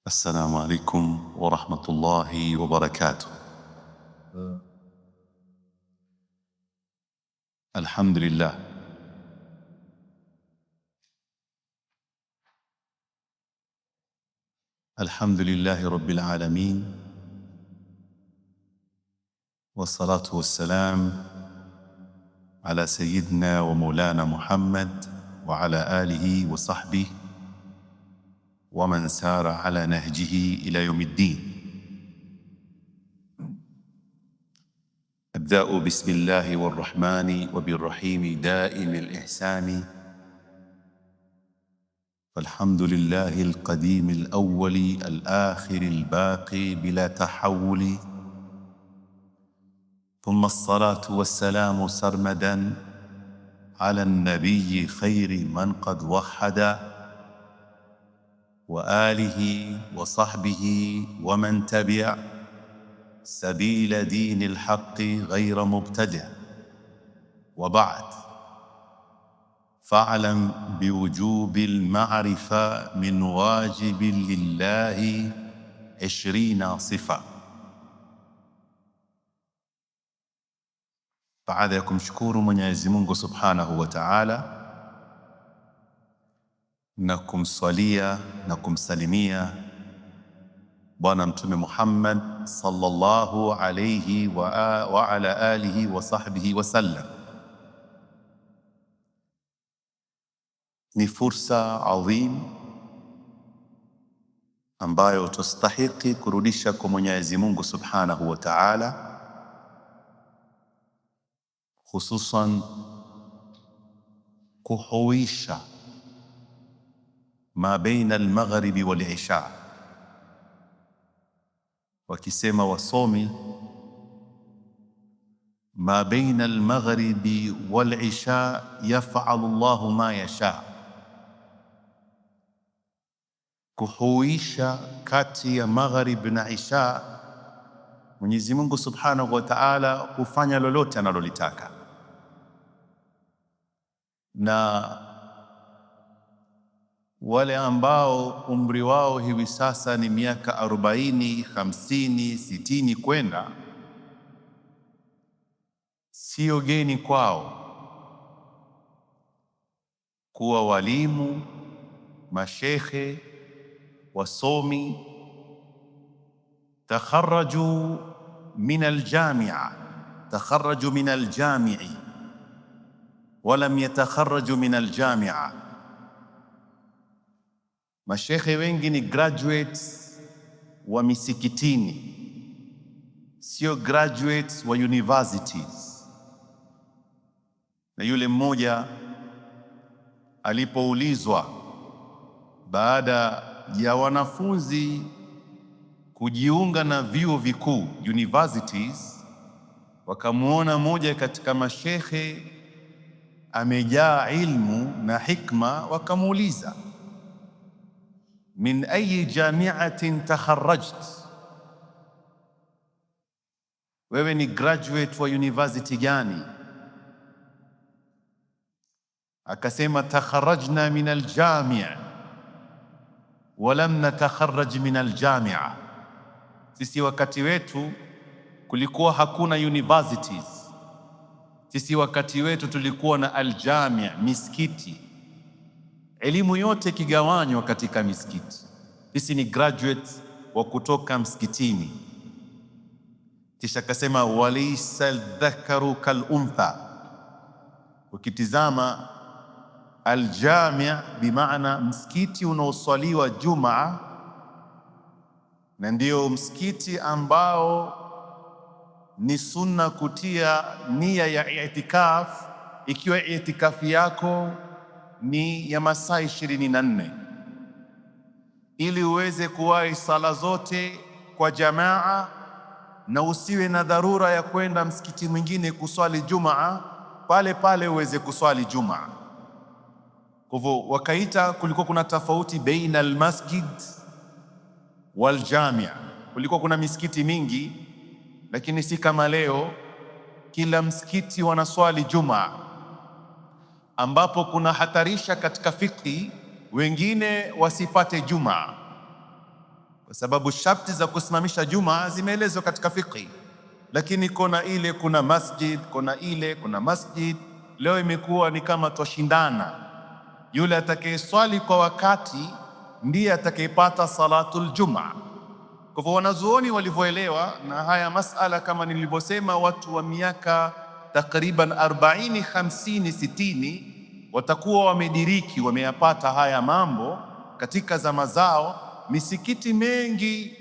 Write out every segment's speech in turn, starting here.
السلام عليكم ورحمة الله وبركاته. الحمد لله الحمد لله رب العالمين، والصلاة والسلام على سيدنا ومولانا محمد وعلى آله وصحبه ومن سار على نهجه إلى يوم الدين. أبدأ بسم الله والرحمن وبالرحيم دائم الإحسان، فالحمد لله القديم الأول الآخر الباقي بلا تحول، ثم الصلاة والسلام سرمدا على النبي خير من قد وحد، وآله وصحبه ومن تبع سبيل دين الحق غير مبتدع. وبعد، فاعلم بوجوب المعرفة من واجب لله 20 صفة. Baada ya kumshukuru Mwenyezi Mungu Subhanahu wa Ta'ala na kumswalia na kumsalimia Bwana Mtume Muhammad sallallahu alayhi wa ala alihi wa sahbihi wa sallam, ni fursa adhim ambayo tustahiki kurudisha kwa Mwenyezi Mungu Subhanahu wa Ta'ala, hususan kuhuisha ma baina al-maghribi wal-isha. Wakisema wasomi, ma baina al-maghribi wal-isha yaf'alu Allahu ma yasha, kuhuisha kati ya maghrib na isha, Mwenyezi Mungu Subhanahu wa Ta'ala hufanya lolote analolitaka. Na wale ambao umri wao hivi sasa ni miaka 40, 50, 60 kwenda, sio geni kwao kuwa walimu, mashekhe, wasomi, takharraju min aljamia, takharraju min aljamii walam yatakharraju min aljamia. Mashekhe wengi ni graduates wa misikitini, sio graduates wa universities. Na yule mmoja alipoulizwa baada ya wanafunzi kujiunga na vyuo vikuu universities, wakamuona moja katika mashekhe amejaa ilmu na hikma, wakamuuliza, min ayi jamiatin takharrajt, wewe ni graduate wa university gani? Akasema, takharrajna min aljamia walam natakharraj min aljamia, sisi wakati wetu kulikuwa hakuna universities, sisi wakati wetu tulikuwa na aljamia, misikiti, elimu yote kigawanywa katika misikiti. Sisi ni graduates wa kutoka msikitini. Kisha akasema, walaysa aldhakaru kaluntha. Ukitizama aljamia bimaana msikiti unaoswaliwa Jumaa, na ndio msikiti ambao ni sunna kutia nia ya itikaf, ikiwa itikafi yako ni ya masaa 24, ili uweze kuwahi sala zote kwa jamaa na usiwe na dharura ya kwenda msikiti mwingine kuswali Jumaa, pale pale uweze kuswali Jumaa. Kwa hivyo wakaita, kulikuwa kuna tofauti baina almasjid waljamia. Kulikuwa kuna misikiti mingi, lakini si kama leo kila msikiti wanaswali Jumaa, ambapo kuna hatarisha katika fikhi wengine wasipate Jumaa. kwa sababu sharti za kusimamisha Jumaa zimeelezwa katika fiqh. Lakini kuna masjid, kuna masjid. Leo imekuwa ni kama twashindana, yule atakayeswali kwa wakati ndiye atakayepata salatul Jumaa. Kwa hivyo wanazuoni walivyoelewa na haya masala, kama nilivyosema, watu wa miaka takriban 40, 50, 60 watakuwa wamediriki, wameyapata haya mambo katika zama zao. Misikiti mengi,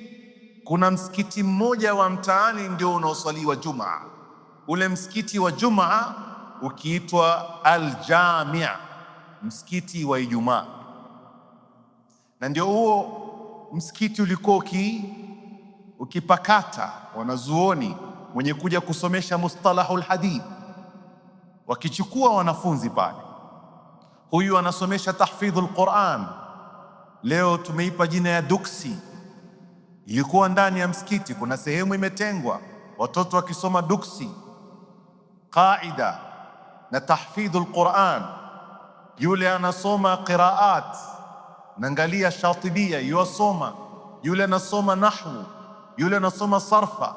kuna msikiti mmoja wa mtaani ndio unaoswaliwa Jumaa. Ule msikiti wa Jumaa ukiitwa Al-Jamia, msikiti wa Ijumaa, na ndio huo msikiti ulikuwa ukipakata wanazuoni mwenye kuja kusomesha mustalahul hadith, wakichukua wanafunzi pale. Huyu anasomesha tahfidhul Quran, leo tumeipa jina ya duksi. Ilikuwa ndani ya msikiti, kuna sehemu imetengwa watoto wakisoma duksi, qaida na tahfidhul Quran. Yule anasoma qiraat, naangalia Shatibia yuasoma, yule anasoma nahwu, yule anasoma sarfa.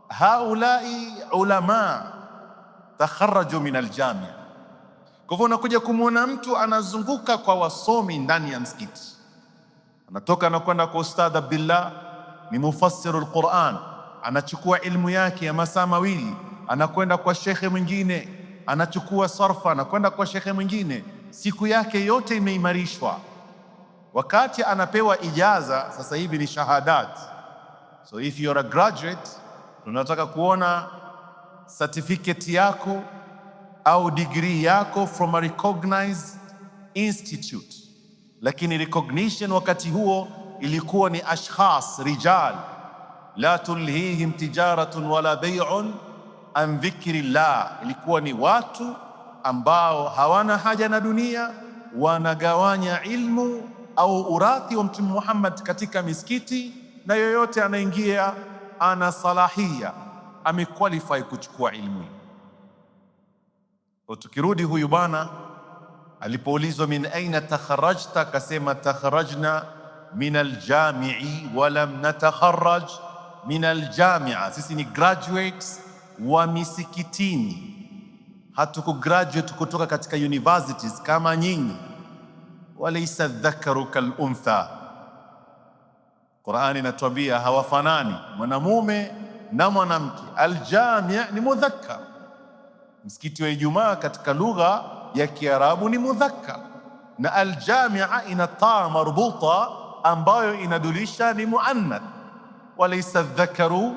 Haulai ulama takharaju min aljamia. Kwa hivyo unakuja kumwona mtu anazunguka kwa wasomi ndani ya msikiti, anatoka anakwenda kwa Ustadh Abdullah, ni mufassirul Quran, anachukua ilmu yake ya masaa mawili, anakwenda kwa shekhe mwingine, anachukua sarfa, anakwenda kwa shekhe mwingine. Siku yake yote imeimarishwa. Wakati anapewa ijaza, sasa hivi ni shahadat. So if you're a graduate, tunataka kuona certificate yako au degree yako from a recognized institute. Lakini recognition wakati huo ilikuwa ni ashkhas, rijal, la tulhihim tijaratun wala bay'un an dhikrillah. Ilikuwa ni watu ambao hawana haja na dunia, wanagawanya ilmu au urathi wa Mtume Muhammad katika misikiti, na yoyote anaingia ana salahia, amequalify kuchukua ilmu. Tukirudi huyu bwana alipoulizwa min aina takharajta, akasema takharajna min aljamii walam natakharaj min aljamia. Sisi ni graduates wa misikitini, hatuku graduate kutoka katika universities kama nyinyi. Walaysa dhakaru kal untha, Qur'ani inatuambia hawafanani mwanamume na mwanamke. Aljami' ni mudhakkar. Msikiti wa Ijumaa katika lugha ya Kiarabu ni mudhakkar, na aljami'a ina taa marbuta ambayo inadulisha ni muannath. Walaysa dhakaru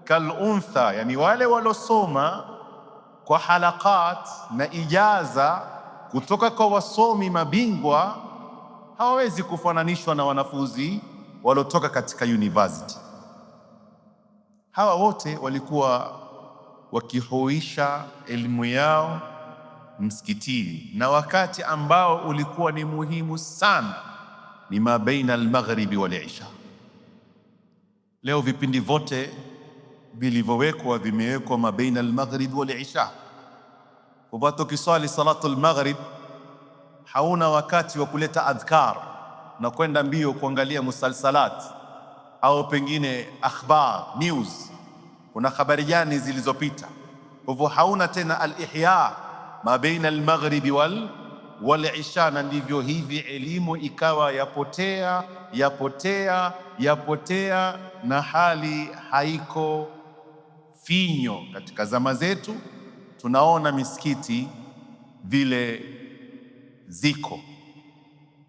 kal untha, yani wale walosoma kwa halaqat na ijaza kutoka kwa wasomi mabingwa hawawezi kufananishwa na wanafunzi waliotoka katika university. Hawa wote walikuwa wakihuisha elimu yao msikitini, na wakati ambao ulikuwa ni muhimu sana ni ma baina al-maghribi wal isha. Leo vipindi vyote vilivyowekwa vimewekwa ma baina al-maghribi wal isha. Kwa tukiswali salatul maghrib hauna wakati wa kuleta adhkar na kwenda mbio kuangalia musalsalat au pengine akhbar news, kuna habari gani zilizopita. Kwa hivyo hauna tena al-ihya ma baina al-maghribi wal isha, na ndivyo hivi elimu ikawa yapotea, na hali haiko finyo. Katika zama zetu tunaona misikiti vile ziko,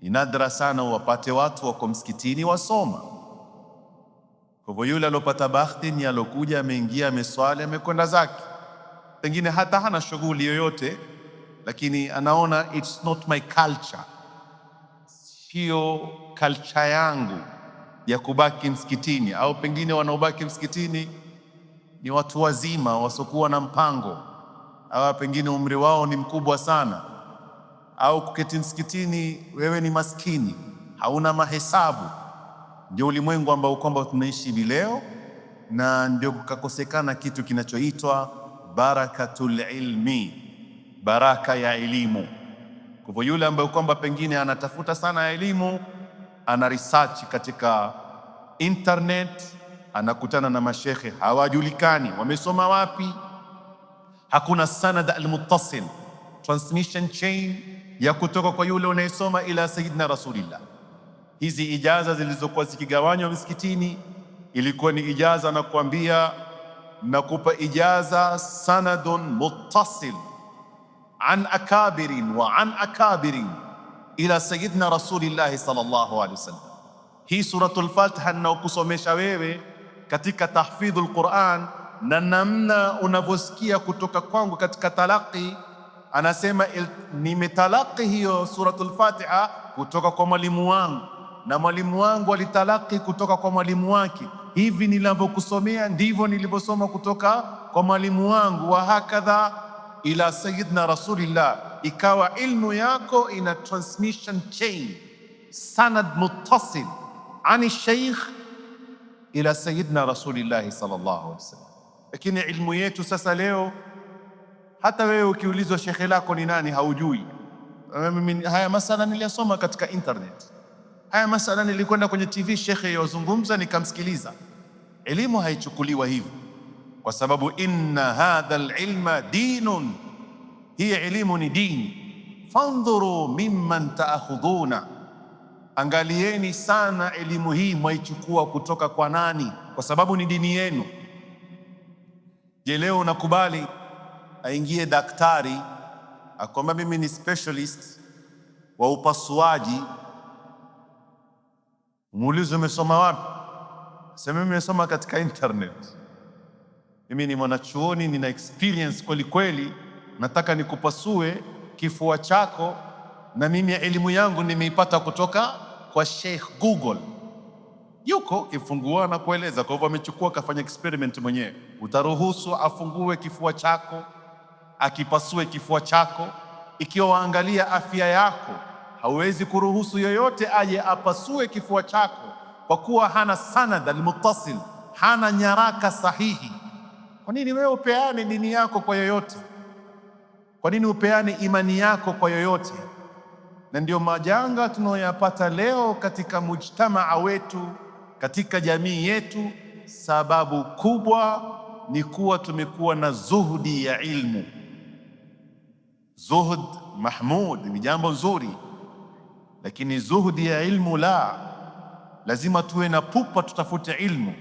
ni nadra sana wapate watu wako msikitini wasoma. Kwa hivyo yule alopata bahati ni alokuja, ameingia, ameswali, amekwenda zake, pengine hata hana shughuli yoyote, lakini anaona it's not my culture, sio culture yangu ya kubaki msikitini. Au pengine wanaobaki msikitini ni watu wazima wasokuwa na mpango, au pengine umri wao ni mkubwa sana, au kuketi msikitini wewe ni maskini, hauna mahesabu. Ndio ulimwengu ambao kwamba tunaishi leo, na ndio kukakosekana kitu kinachoitwa barakatul ilmi, baraka ya elimu. Kwa hivyo yule ambaye kwamba pengine anatafuta sana elimu, ana research katika internet, anakutana na mashekhe hawajulikani wamesoma wapi. Hakuna sanad almuttasil, transmission chain ya kutoka kwa yule unayesoma ila sayyidina Rasulillah. Hizi ijaza zilizokuwa zikigawanywa misikitini ilikuwa ni ijaza na kuambia nakupa ijaza sanadun muttasil an akabirin wa an akabirin ila sayyidina Rasulillah sallallahu alaihi wasallam. Hii suratul Fatiha ninaokusomesha wewe katika tahfidhul Quran na namna unavyosikia kutoka kwangu katika talaqi, anasema nimetalaqi hiyo suratul Fatiha kutoka kwa mwalimu wangu na mwalimu wangu alitalaqi kutoka kwa mwalimu wake. Hivi nilivyokusomea ndivyo nilivyosoma kutoka kwa mwalimu wangu, wa hakadha ila sayyidina Rasulillah. Ikawa ilmu yako ina transmission chain, sanad muttasil ani shaykh ila sayyidina Rasulillah sallallahu alaihi wasallam. Lakini ilmu yetu sasa leo, hata wewe ukiulizwa shekhe lako ni nani haujui. Mimi haya masala niliyasoma katika internet, haya masala nilikwenda kwenye TV shekhe yozungumza nikamsikiliza. Elimu haichukuliwa hivyo, kwa sababu inna hadha alilma dinun, hii elimu ni dini. Fandhuru mimman taakhudhuna, angalieni sana elimu hii mwaichukua kutoka kwa nani, kwa sababu ni dini yenu. Je, leo unakubali aingie daktari akwamba mimi ni specialist wa upasuaji, muulize umesoma wapi? Sema mimi nimesoma katika internet, mimi ni mwanachuoni, nina experience kweli kweli, nataka nikupasue kifua chako na mimi elimu yangu nimeipata kutoka kwa Sheikh Google. Yuko kifungua na kueleza. Kwa hivyo amechukua kafanya experiment mwenyewe. Utaruhusu afungue kifua chako, akipasue kifua chako? Ikiwa waangalia afya yako, hauwezi kuruhusu yoyote aje apasue kifua chako, kwa kuwa hana sanad almuttasil, hana nyaraka sahihi. Kwa nini wewe upeane dini yako kwa yoyote? Kwa nini upeane imani yako kwa yoyote? Na ndio majanga tunayoyapata leo katika mujtamaa wetu, katika jamii yetu. Sababu kubwa ni kuwa tumekuwa na zuhudi ya ilmu. Zuhud mahmud, ni jambo nzuri, lakini zuhudi ya ilmu la. Lazima tuwe na pupa, tutafute ilmu.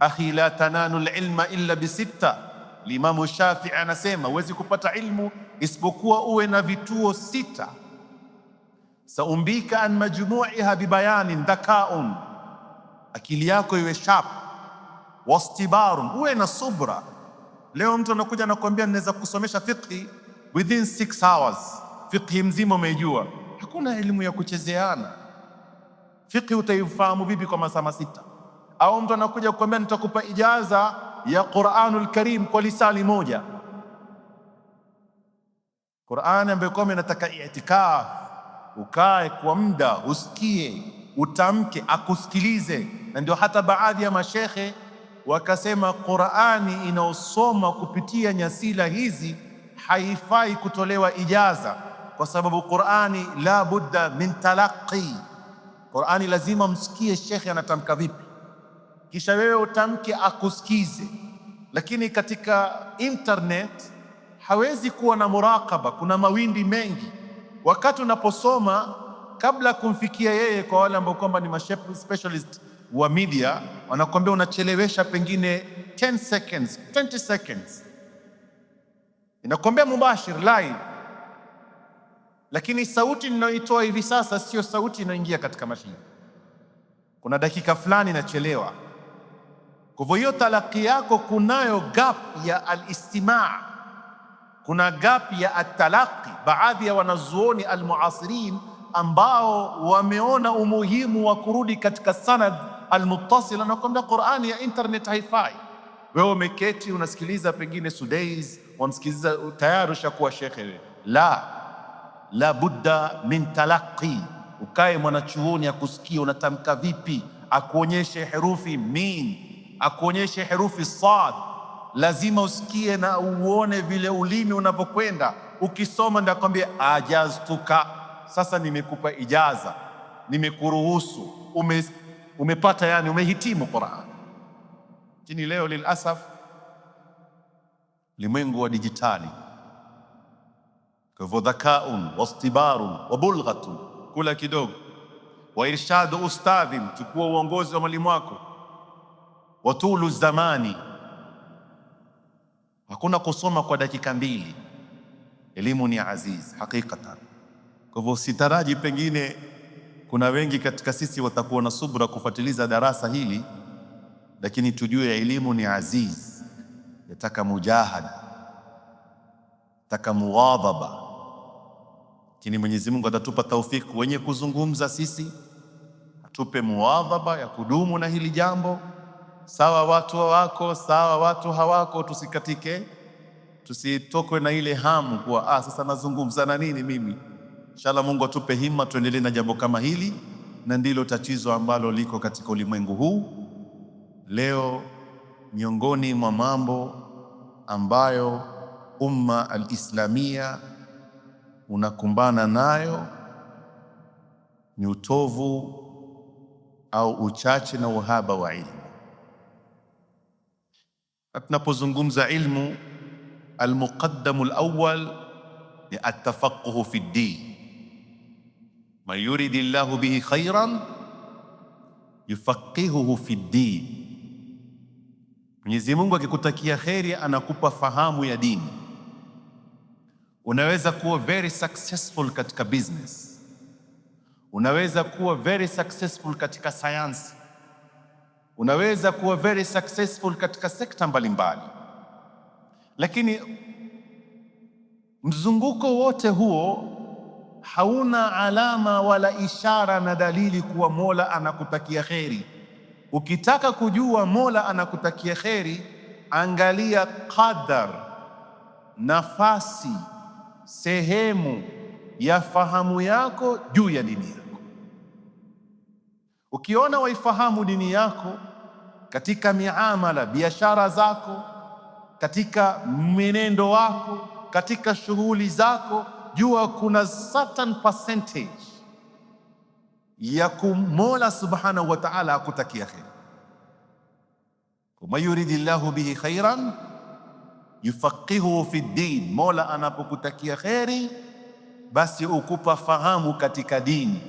Akhi, la tanalu lilma illa bisitta. Limamu Shafii anasema huwezi kupata ilmu isipokuwa uwe na vituo 6. Saumbika an majmuiha bibayanin dhakaun, akili yako iwe sharp, wastibarun, uwe na subra. Leo mtu anakuja anakuambia naweza kusomesha fiqhi within 6 hours, fiqhi mzima umeijua. Hakuna elimu ya kuchezeana. Fiqhi utaifahamu vipi kwa masaa 6? Au mtu anakuja kukuambia nitakupa ijaza ya Qur'anul Karim kwa lisali moja, Qur'an ambayo kwa inataka i'tikaf, ukae kwa muda usikie, utamke, akusikilize. Na ndio hata baadhi ya mashekhe wakasema Qur'ani inaosoma kupitia nyasila hizi haifai kutolewa ijaza, kwa sababu Qur'ani la budda min talaqi. Qur'ani lazima msikie shekhe anatamka vipi, kisha wewe utamke akusikize. Lakini katika internet hawezi kuwa na muraqaba, kuna mawindi mengi. Wakati unaposoma, kabla kumfikia yeye, kwa wale ambao kwamba ni specialist wa media, wanakuambia unachelewesha pengine 10 seconds, 20 seconds, inakuambia mubashir live. Lakini sauti ninayoitoa hivi sasa sio sauti inayoingia katika mashine, kuna dakika fulani inachelewa. Kwa hivyo hiyo talaqi yako kunayo gap ya alistimaa, kuna gap ya atalaqi. Baadhi ya wanazuoni almuasirin ambao wameona umuhimu wa kurudi katika sanad almuttasil, na kwamba Qur'ani ya internet haifai. Wewe umeketi unasikiliza pengine Sudais, wamsikiliza tayari ushakuwa shekhe wewe. La budda min talaqi. Ukae mwanachuoni akusikia unatamka vipi, akuonyeshe herufi min, akuonyeshe herufi sad. Lazima usikie na uone vile ulimi unavyokwenda. Ukisoma ndio akwambia ajaztuka, sasa nimekupa ijaza, nimekuruhusu, umepata, yani umehitimu Qur'an. Lakini leo lilasaf, limwengu wa dijitali, kwa hivyo dhakaun wastibarun wa bulghatun, kula kidogo, wa irshadu ustadhin, chukua uongozi wa mwalimu wako, wa tulu zamani, hakuna kusoma kwa dakika mbili. Elimu ni aziz hakikatan. Kwa hivyo sitaraji pengine kuna wengi katika sisi watakuwa na subra kufuatiliza darasa hili, lakini tujue elimu ni aziz, yataka mujahada, yataka muwadhaba. Lakini Mwenyezi Mungu atatupa taufiki wenye kuzungumza sisi, atupe muwadhaba ya kudumu na hili jambo, sawa watu wako, sawa watu hawako, tusikatike, tusitokwe na ile hamu kuwa sasa nazungumza na nini mimi. Inshallah Mungu atupe himma tuendelee na jambo kama hili, na ndilo tatizo ambalo liko katika ulimwengu huu leo. Miongoni mwa mambo ambayo umma al-islamia unakumbana nayo ni utovu au uchache na uhaba wa ilmu. Tunapozungumza ilmu, almuqaddamu alawwal ni atafaquhu fi ddin. Man yuridi llahu bihi khairan yufaqihuhu fi ddin. Mwenyezi Mungu akikutakia kheri anakupa fahamu ya dini. Unaweza kuwa very successful katika business, unaweza kuwa very successful katika sayansi, unaweza kuwa very successful katika sekta mbalimbali, lakini mzunguko wote huo hauna alama wala ishara na dalili kuwa Mola anakutakia kheri. Ukitaka kujua Mola anakutakia kheri, angalia qadar, nafasi, sehemu ya fahamu yako juu ya dini yako. Ukiona waifahamu dini yako katika miamala, biashara zako, katika mwenendo wako, katika shughuli zako, jua kuna certain percentage ya Mola subhanahu wa ta'ala akutakia kheri. Man yuridillahu bihi khairan yufaqihuhu fi ddin. Mola anapokutakia kheri, basi ukupa fahamu katika dini,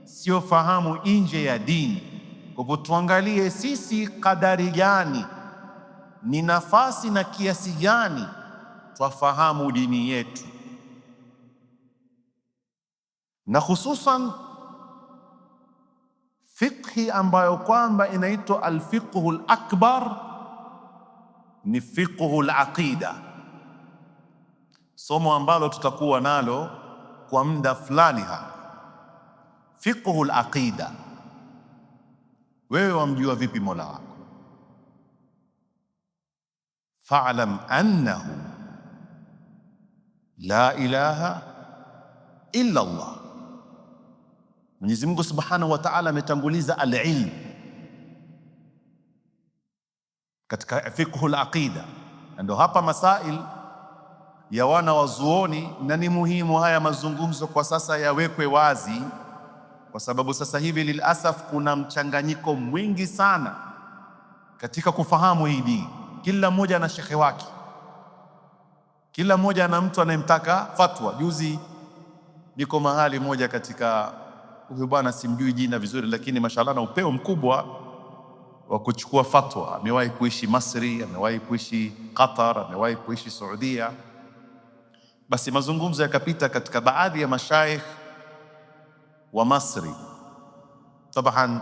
sio fahamu nje ya dini. Kwa hivyo tuangalie sisi kadari gani, ni nafasi na kiasi gani twafahamu dini yetu, na hususan fiqhi ambayo kwamba inaitwa alfiqhu alakbar ni fiqhu alaqida, somo ambalo tutakuwa nalo kwa muda fulani hapa. Fiqhu alaqida, wewe wamjua vipi Mola wako? Fa'lam annahu la ilaha illa Allah. Mwenyezi Mungu Subhanahu wa Ta'ala ametanguliza al-ilm katika fiqhu al-aqida, ndio hapa masail ya wana wazuoni, na ni muhimu haya mazungumzo kwa sasa yawekwe wazi, kwa sababu sasa hivi lilasaf kuna mchanganyiko mwingi sana katika kufahamu hii dini. Kila mmoja ana shekhe wake, kila mmoja ana mtu anayemtaka fatwa. Juzi niko mahali moja katika, huyu bwana simjui jina vizuri, lakini mashallah na upeo mkubwa wa kuchukua fatwa. Amewahi kuishi Masri, amewahi kuishi Qatar, amewahi kuishi Saudia. Basi mazungumzo yakapita katika baadhi ya mashaikh wa Masri. Tabahan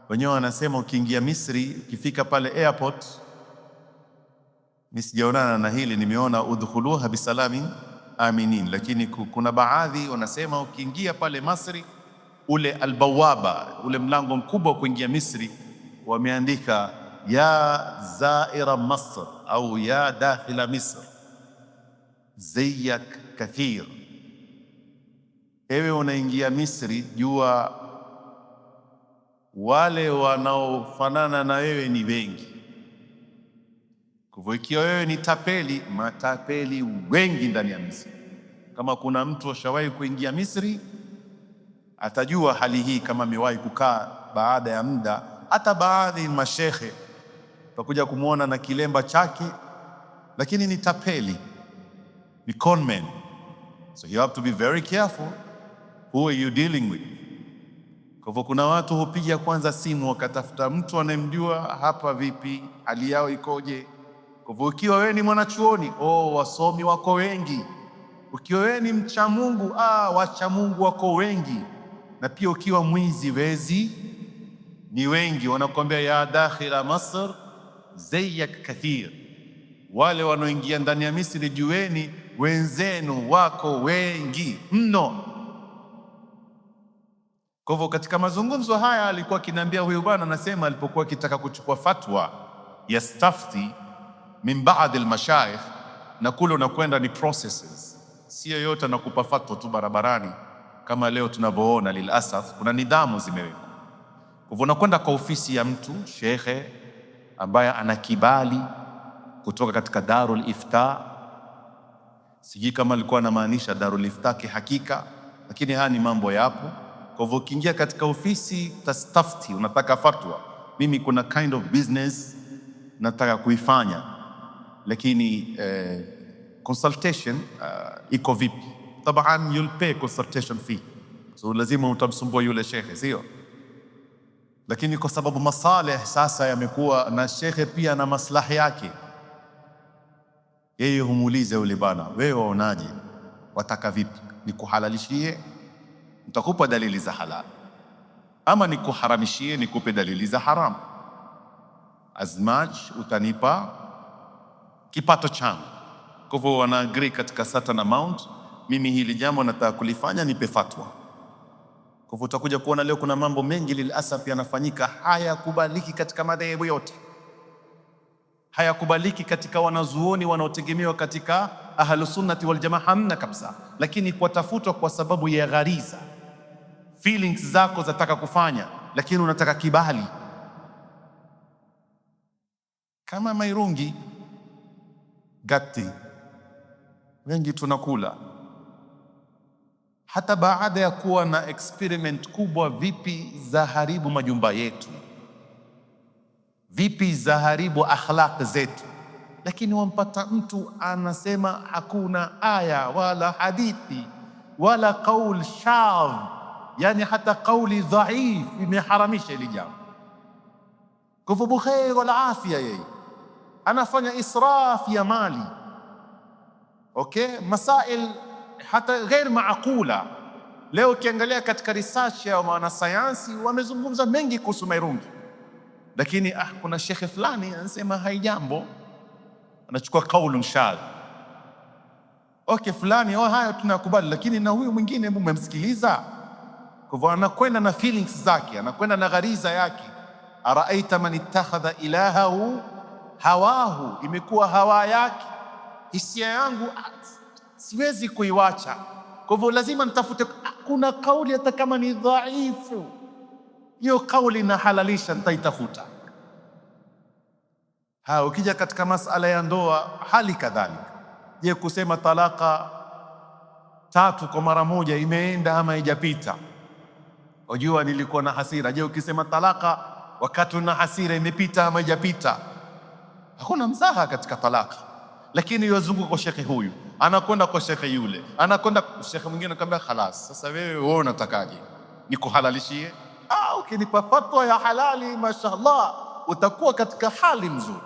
wenyewe wanasema ukiingia Misri, ukifika pale airport, mimi sijaonana na hili, nimeona udkhuluha bisalamin aminin, lakini kuna baadhi wanasema ukiingia pale Masri, ule albawaba, ule mlango mkubwa kuingia Misri, wameandika ya zaira Masr au ya dakhila Misr zayak kathir. Ewe unaingia Misri, jua wale wanaofanana na wewe ni wengi. Kwa hivyo ikiwa wewe ni tapeli, matapeli wengi ndani ya Misri. Kama kuna mtu ashawahi kuingia Misri atajua hali hii, kama amewahi kukaa baada ya muda, hata baadhi mashekhe utakuja kumwona na kilemba chake, lakini ni tapeli, ni conman. So you have to be very careful who are you dealing with. Kwa hivyo kuna watu hupiga kwanza simu wakatafuta mtu anayemjua hapa, vipi hali yao ikoje. Kwa hivyo ukiwa wewe ni mwanachuoni, wasomi wako wengi. Ukiwa wewe ni mcha Mungu, wacha Mungu wako wengi. Na pia ukiwa mwizi, wezi ni wengi. Wanakuambia ya dakhila Masr zayak kathir, wale wanaoingia ndani ya Misri jueni wenzenu wako wengi mno. Kwa hivyo katika mazungumzo haya alikuwa akiniambia huyu bwana, anasema alipokuwa akitaka kuchukua fatwa ya stafti min baadhi almashayikh, na kule unakwenda ni processes, sio yote anakupa fatwa tu barabarani kama leo tunavyoona. Lilasaf kuna nidhamu zimewekwa. Kwa hivyo unakwenda kwa ofisi ya mtu shekhe ambaye ana kibali kutoka katika Darul Ifta. Sijui kama alikuwa anamaanisha Darul Ifta kihakika, lakini haya ni mambo yapo. Kwa hivyo ukiingia katika ofisi tastafti, unataka fatwa, mimi kuna kind of business nataka kuifanya, lakini consultation iko vipi? Taban you'll pay consultation fee, so lazima utamsumbua yule shekhe, sio? Lakini kwa sababu masalih sasa yamekuwa na shekhe pia na maslahi yake, yeye humuulize yule bana, wewe waonaje, wataka vipi, nikuhalalishie nitakupa dalili za halal, ama nikuharamishie nikupe dalili za haram, as much utanipa kipato changu. Kwa hivyo wana agree katika certain amount, mimi hili jambo nataka kulifanya, nipe fatwa. Kwa hivyo utakuja kuona leo kuna mambo mengi lilasaf yanafanyika, hayakubaliki katika madhehebu yote, hayakubaliki katika wanazuoni wanaotegemewa katika Ahlus Sunnati wal Jamaa, hamna kabisa. Lakini kwa tafutwa kwa sababu ya ghariza, feelings zako zataka kufanya, lakini unataka kibali. Kama mairungi gati wengi tunakula, hata baada ya kuwa na experiment kubwa, vipi za haribu majumba yetu, vipi za haribu akhlaq zetu, lakini wampata mtu anasema hakuna aya wala hadithi wala qaul shadh, yani hata kauli dhaif imeharamisha ili jambo. Kwa hivyo bukhair wal afia, yeye anafanya israf ya mali. Masail hata ghair maaqula. Leo ukiangalia katika research ya wanasayansi wamezungumza mengi kuhusu mairungi, lakini kuna shekhe fulani anasema haijambo, anachukua kaulu shadh. Fulani haya tunakubali, lakini na huyu mwingine mmemsikiliza. Kwa hivyo anakwenda na feelings zake, anakwenda na ghariza yake. Araaita man ittakhadha ilahahu hawahu, imekuwa hawa yake, hisia yangu siwezi kuiwacha. Kwa hivyo lazima nitafute, kuna kauli hata kama ni dhaifu, hiyo kauli na halalisha, nitaitafuta. Ukija katika masala ya ndoa hali kadhalika. Je, kusema talaka 3 kwa mara moja imeenda ama haijapita? Unajua nilikuwa na hasira. Je, ukisema talaka wakati una hasira imepita ama haijapita? Hakuna mzaha katika talaka. Lakini yozunguka kwa shekhe huyu, anakwenda kwa shekhe yule, anakwenda kwa shekhe mwingine, anakuambia khalas, sasa wewe unatakaje nikuhalalishie? Ukinipa fatwa ya halali, mashaallah, utakuwa katika hali nzuri.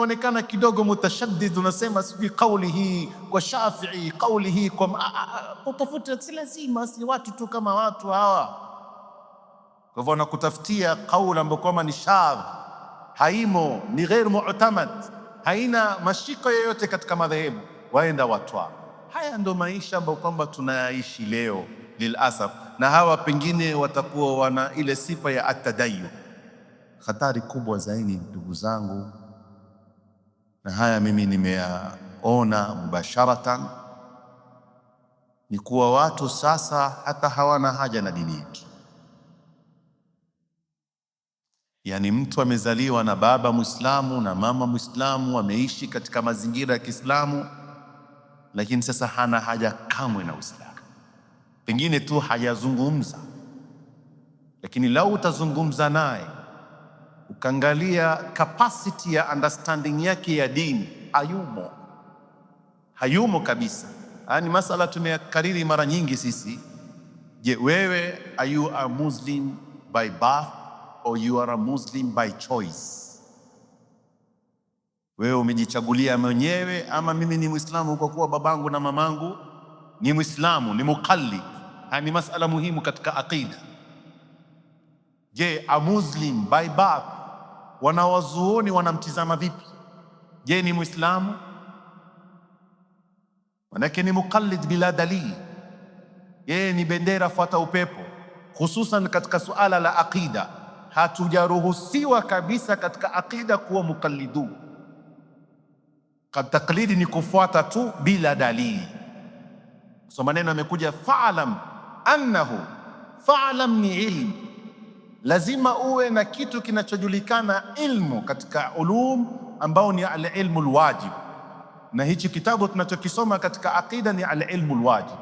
Onekana kidogo mutashaddid, unasema sijui kauli hii kwa Shafi'i, kauli hii kwa utafuta, si lazima, si watu tu kama watu hawa. Kwa hivyo nakutafutia kauli ambayo kama ni shadh, haimo, ni ghair mu'tamad, haina mashiko yoyote katika madhehebu, waenda watwa. Haya ndo maisha ambayo kwamba tunaishi leo lilasaf, na hawa pengine watakuwa wana ile sifa ya atadayyun. Hatari kubwa zaidi ndugu zangu, na haya mimi nimeyaona mubasharatan, ni kuwa watu sasa hata hawana haja na dini yetu. Yani mtu amezaliwa na baba Muislamu na mama Muislamu, ameishi katika mazingira ya Kiislamu, lakini sasa hana haja kamwe na Uislamu. Pengine tu hajazungumza, lakini lau utazungumza naye ukaangalia capacity ya understanding yake ya dini, hayumo kabisa. Ni masala tumekariri mara nyingi sisi. Je, wewe are you a Muslim by birth or you are a Muslim by choice? Wewe umejichagulia mwenyewe ama mimi ni Muislamu kwa kuwa babangu na mamangu ni Muislamu, ni muqallid? Ni masala muhimu katika aqida. Je, a Muslim by birth, wanawazuoni wanamtizama vipi? Je, ni Muislamu? Manake ni muqallid bila dalili. Yeye ni bendera fuata upepo. Hususan katika suala la aqida, hatujaruhusiwa kabisa katika aqida kuwa muqallidu. Taklidi ni kufuata tu bila dalili. So maneno yamekuja fa'lam annahu, fa'lam ni ilmu, lazima uwe na kitu kinachojulikana ilmu katika ulum ambao ni al-ilmu al-wajib, na hichi kitabu tunachokisoma katika aqida ni al-ilmu al-wajib.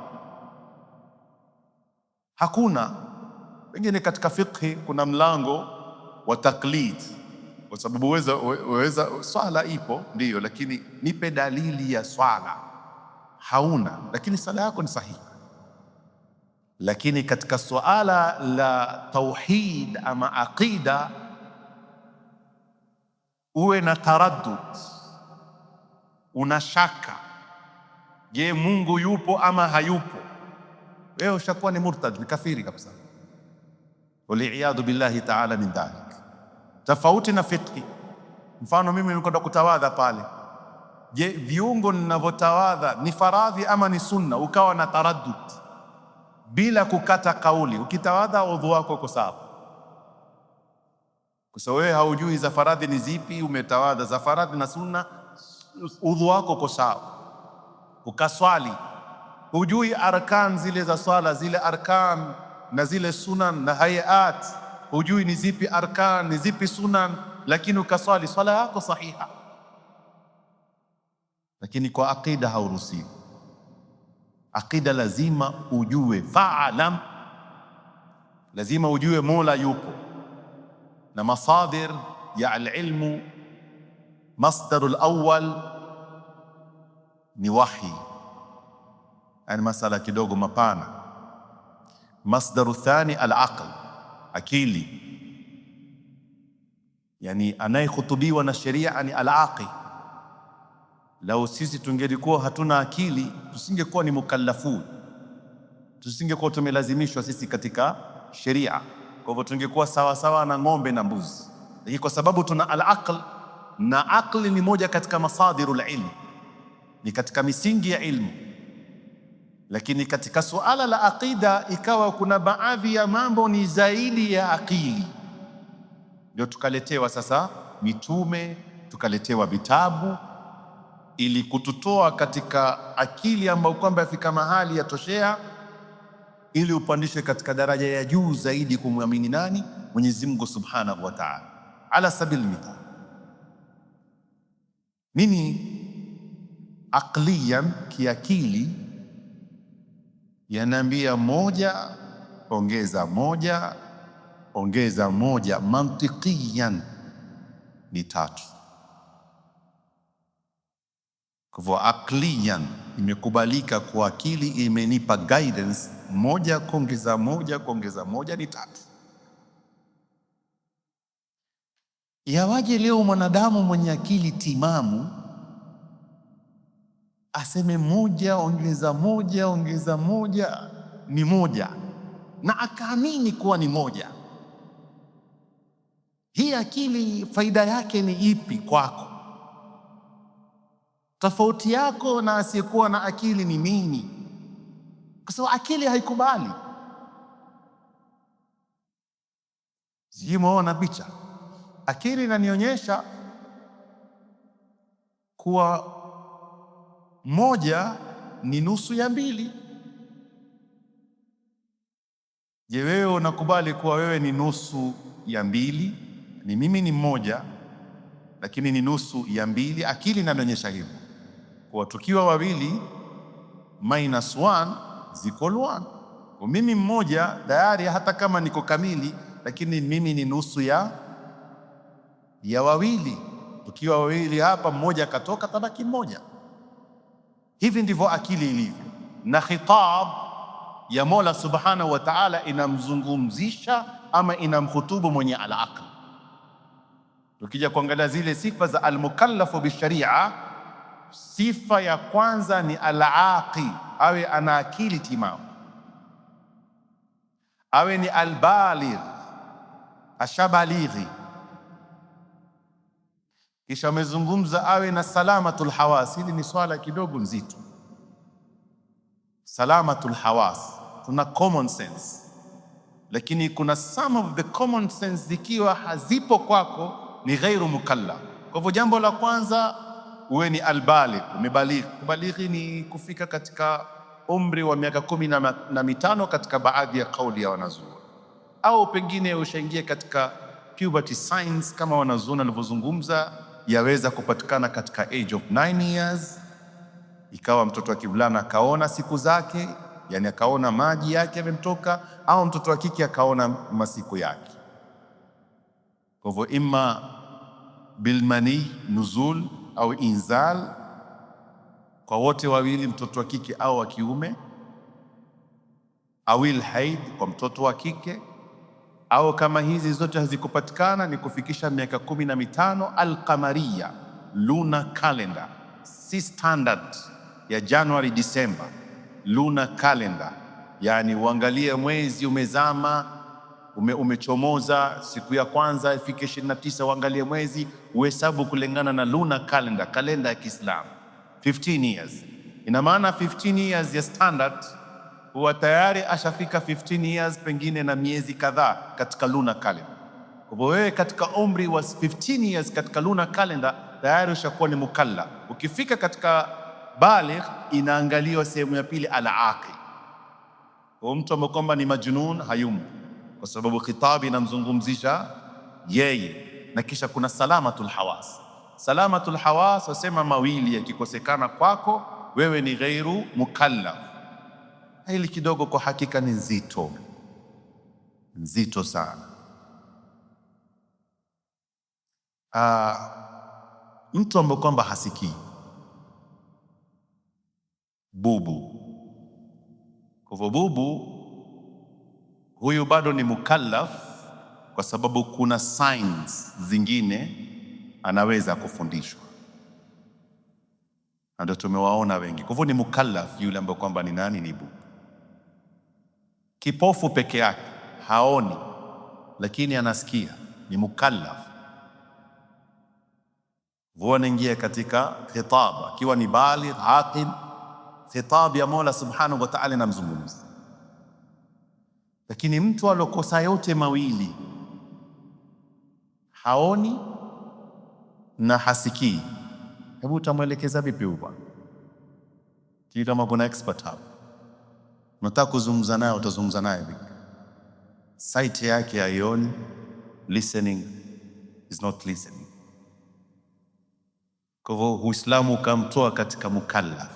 Hakuna pengine katika fiqhi kuna mlango wa taklid, kwa sababu weza swala ipo ndiyo, lakini nipe dalili ya swala, hauna, lakini sala yako ni sahihi. Lakini katika suala la tauhid ama aqida uwe na taraddud, una shaka, je, Mungu yupo ama hayupo? Wewe ushakuwa ni murtad, ni kafiri kabisa, waliyadhu billahi ta'ala min dhalik. Tofauti na fiqhi. Mfano mimi nilikwenda kutawadha pale, je, viungo ninavyotawadha ni faradhi ama ni sunna? Ukawa na taraddud bila kukata kauli, ukitawadha udhu wako uko sawa, kwa sababu wewe haujui za faradhi ni zipi, umetawadha za faradhi na sunna, udhu wako uko sawa. Ukaswali hujui arkan zile za swala, zile arkan na zile sunan na hayat, hujui ni zipi arkan ni zipi sunan, lakini ukaswali, swala yako sahiha. Lakini kwa aqida hauruhusiwi. Aqida lazima ujue, fa'alam, lazima ujue Mola yupo, na masadir ya al-ilmu, masdaru al-awwal ni wahi, yani masala kidogo mapana. Masdaru thani al-aql, akili, yani anayekhutubiwa na sheria ni al-aqil. Lau sisi tungelikuwa hatuna akili, tusingekuwa ni mukallafun, tusingekuwa tumelazimishwa sisi katika sheria. Kwa hivyo tungekuwa sawa sawa na ng'ombe na mbuzi, lakini kwa sababu tuna al-aql, na aqli ni moja katika masadirul ilm, ni katika misingi ya ilmu. Lakini katika suala la aqida ikawa kuna baadhi ya mambo ni zaidi ya akili, ndio tukaletewa sasa mitume, tukaletewa vitabu ili kututoa katika akili ambayo kwamba yafika mahali yatoshea, ili upandishwe katika daraja ya juu zaidi kumwamini nani? Mwenyezi Mungu Subhanahu wa Ta'ala. Ala sabil mithal, nini aqliyan, kiakili yanaambia moja ongeza moja ongeza moja, mantiqiyan ni tatu. Kwa hivyo aqliyan imekubalika kwa akili, imenipa guidance, moja kuongeza moja kuongeza moja ni tatu. Yawaje leo mwanadamu mwenye akili timamu aseme moja ongeza moja ongeza moja ni moja, na akaamini kuwa ni moja? Hii akili faida yake ni ipi kwako? Tofauti yako na asiyekuwa na akili ni nini? Kwa sababu akili haikubali. Simuona picha, akili inanionyesha kuwa moja ni nusu ya mbili. Je, wewe unakubali kuwa wewe ni nusu ya mbili? Ni mimi ni mmoja lakini ni nusu ya mbili. Akili inanionyesha hivyo, kwa tukiwa wawili -1 = 1. Kwa mimi mmoja tayari, hata kama niko kamili, lakini mimi ni nusu ya wawili. Tukiwa wawili hapa, mmoja akatoka, tabaki mmoja. Hivi ndivyo akili ilivyo, na khitab ya Mola Subhanahu wa Ta'ala inamzungumzisha ama inamkhutubu mwenye al-aql. Tukija kuangalia zile sifa za al-mukallafu bisharia, sifa ya kwanza ni al-aqil, awe ana akili timamu, awe ni al-baligh, ashabalighi. Kisha amezungumza awe na salamatul hawas. Hili ni swala kidogo nzito. Salamatul hawas, tuna common sense, lakini kuna some of the common sense zikiwa hazipo kwako ni ghairu mukallaf. Kwa hivyo jambo la kwanza uwe ni albaligh, umebaligh. Kubalighi ni kufika katika umri wa miaka 15 katika baadhi ya kauli ya wanazuoni, au pengine ushaingia katika puberty signs kama wanazuoni walivyozungumza. Yaweza kupatikana katika age of 9 years, ikawa mtoto wa kivulana akaona siku zake, yani akaona maji yake yamemtoka, au mtoto wa kike akaona masiku yake. Kwa hivyo imma bilmani nuzul au inzal kwa wote wawili, mtoto wa kike au wa kiume, au haid kwa mtoto wa kike, au kama hizi zote hazikupatikana ni kufikisha miaka 15, alqamariya, lunar calendar, si standard ya January December, lunar calendar, yani uangalie mwezi umezama, umechomoza siku ya kwanza ifike 29, uangalie mwezi uhesabu kulingana na lunar calendar, kalenda ya Kiislamu. 15 years, ina maana 15 years ya standard huwa tayari ashafika 15 years pengine na miezi kadhaa katika lunar calendar. Kwa hivyo wewe katika umri wa 15 years katika lunar calendar tayari ushakuwa ni mukallaf. Ukifika katika baligh, inaangaliwa sehemu ya pili, al-aqil. Kwa mtu ambaye kwamba ni majnun hayumo, kwa sababu khitabi inamzungumzisha yeye. Na kisha kuna salamatul hawas. Salamatul hawas wasema mawili yakikosekana kwako wewe ni ghairu mukallaf. Hili kidogo kwa hakika ni nzito sana. Mtu ambaye kwamba hasikii, bubu. Kwa hivyo bubu huyu bado ni mukallaf, kwa sababu kuna signs zingine anaweza kufundishwa, ndio tumewaona wengi. Kwa hivyo ni mukallaf yule ambaye kwamba ni nani? Ni bubu. Kipofu peke yake haoni, lakini anasikia, ni mukallaf. Anaingia katika khitab akiwa ni baligh aqil, khitab ya Mola Subhanahu wa Ta'ala namzungumza. Lakini mtu alokosa yote mawili, haoni na hasikii, hebu utamwelekeza vipi huko? Kama kuna expert hapo, unataka kuzungumza naye, utazungumza naye vipi? Sight yake haioni, listening is not listening. Kwa hivyo Uislamu ukamtoa katika mukallaf,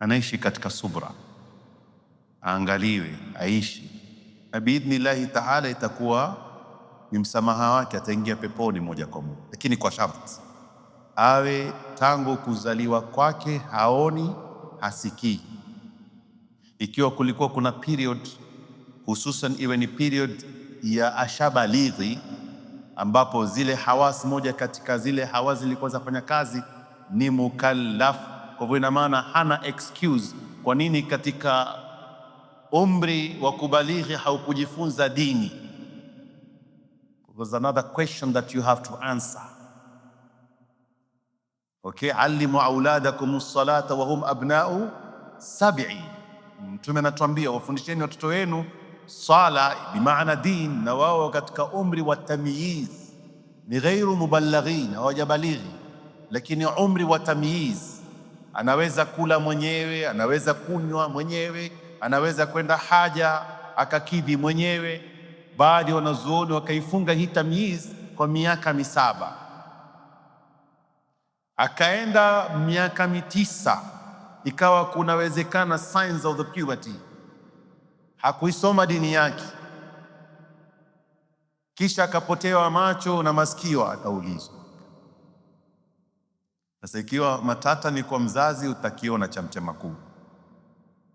anaishi katika subra, aangaliwe, aishi, na biidhnillahi taala itakuwa ni msamaha wake, ataingia peponi moja kwa moja, lakini kwa sharti awe tangu kuzaliwa kwake haoni, hasikii. Ikiwa kulikuwa kuna period, hususan iwe ni period ya ashabalighi, ambapo zile hawasi, moja katika zile hawasi zilikuwa zafanya kazi, ni mukallaf. Kwa hivyo ina maana hana excuse kwa nini katika umri wa kubalighi haukujifunza dini. There's another question that you have to answer. Okay, allimu auladakum as-salata wa hum abna'u sab'i. Mtume anatuambia wafundisheni watoto wenu sala, bimaana din, na wao katika umri wa tamyiz, ni ghairu mubalaghin, hawajabalighi, lakini umri wa tamyiz. Anaweza kula mwenyewe, anaweza kunywa mwenyewe, anaweza kwenda haja akakidhi mwenyewe. Baadhi wanazuoni wakaifunga hii tamyiz kwa miaka 7. Akaenda miaka 9, ikawa kunawezekana signs of the puberty. Hakuisoma dini yake, kisha akapotewa macho na masikio, ataulizwa. Sasa ikiwa matata ni kwa mzazi, utakiona cha mtema kuu,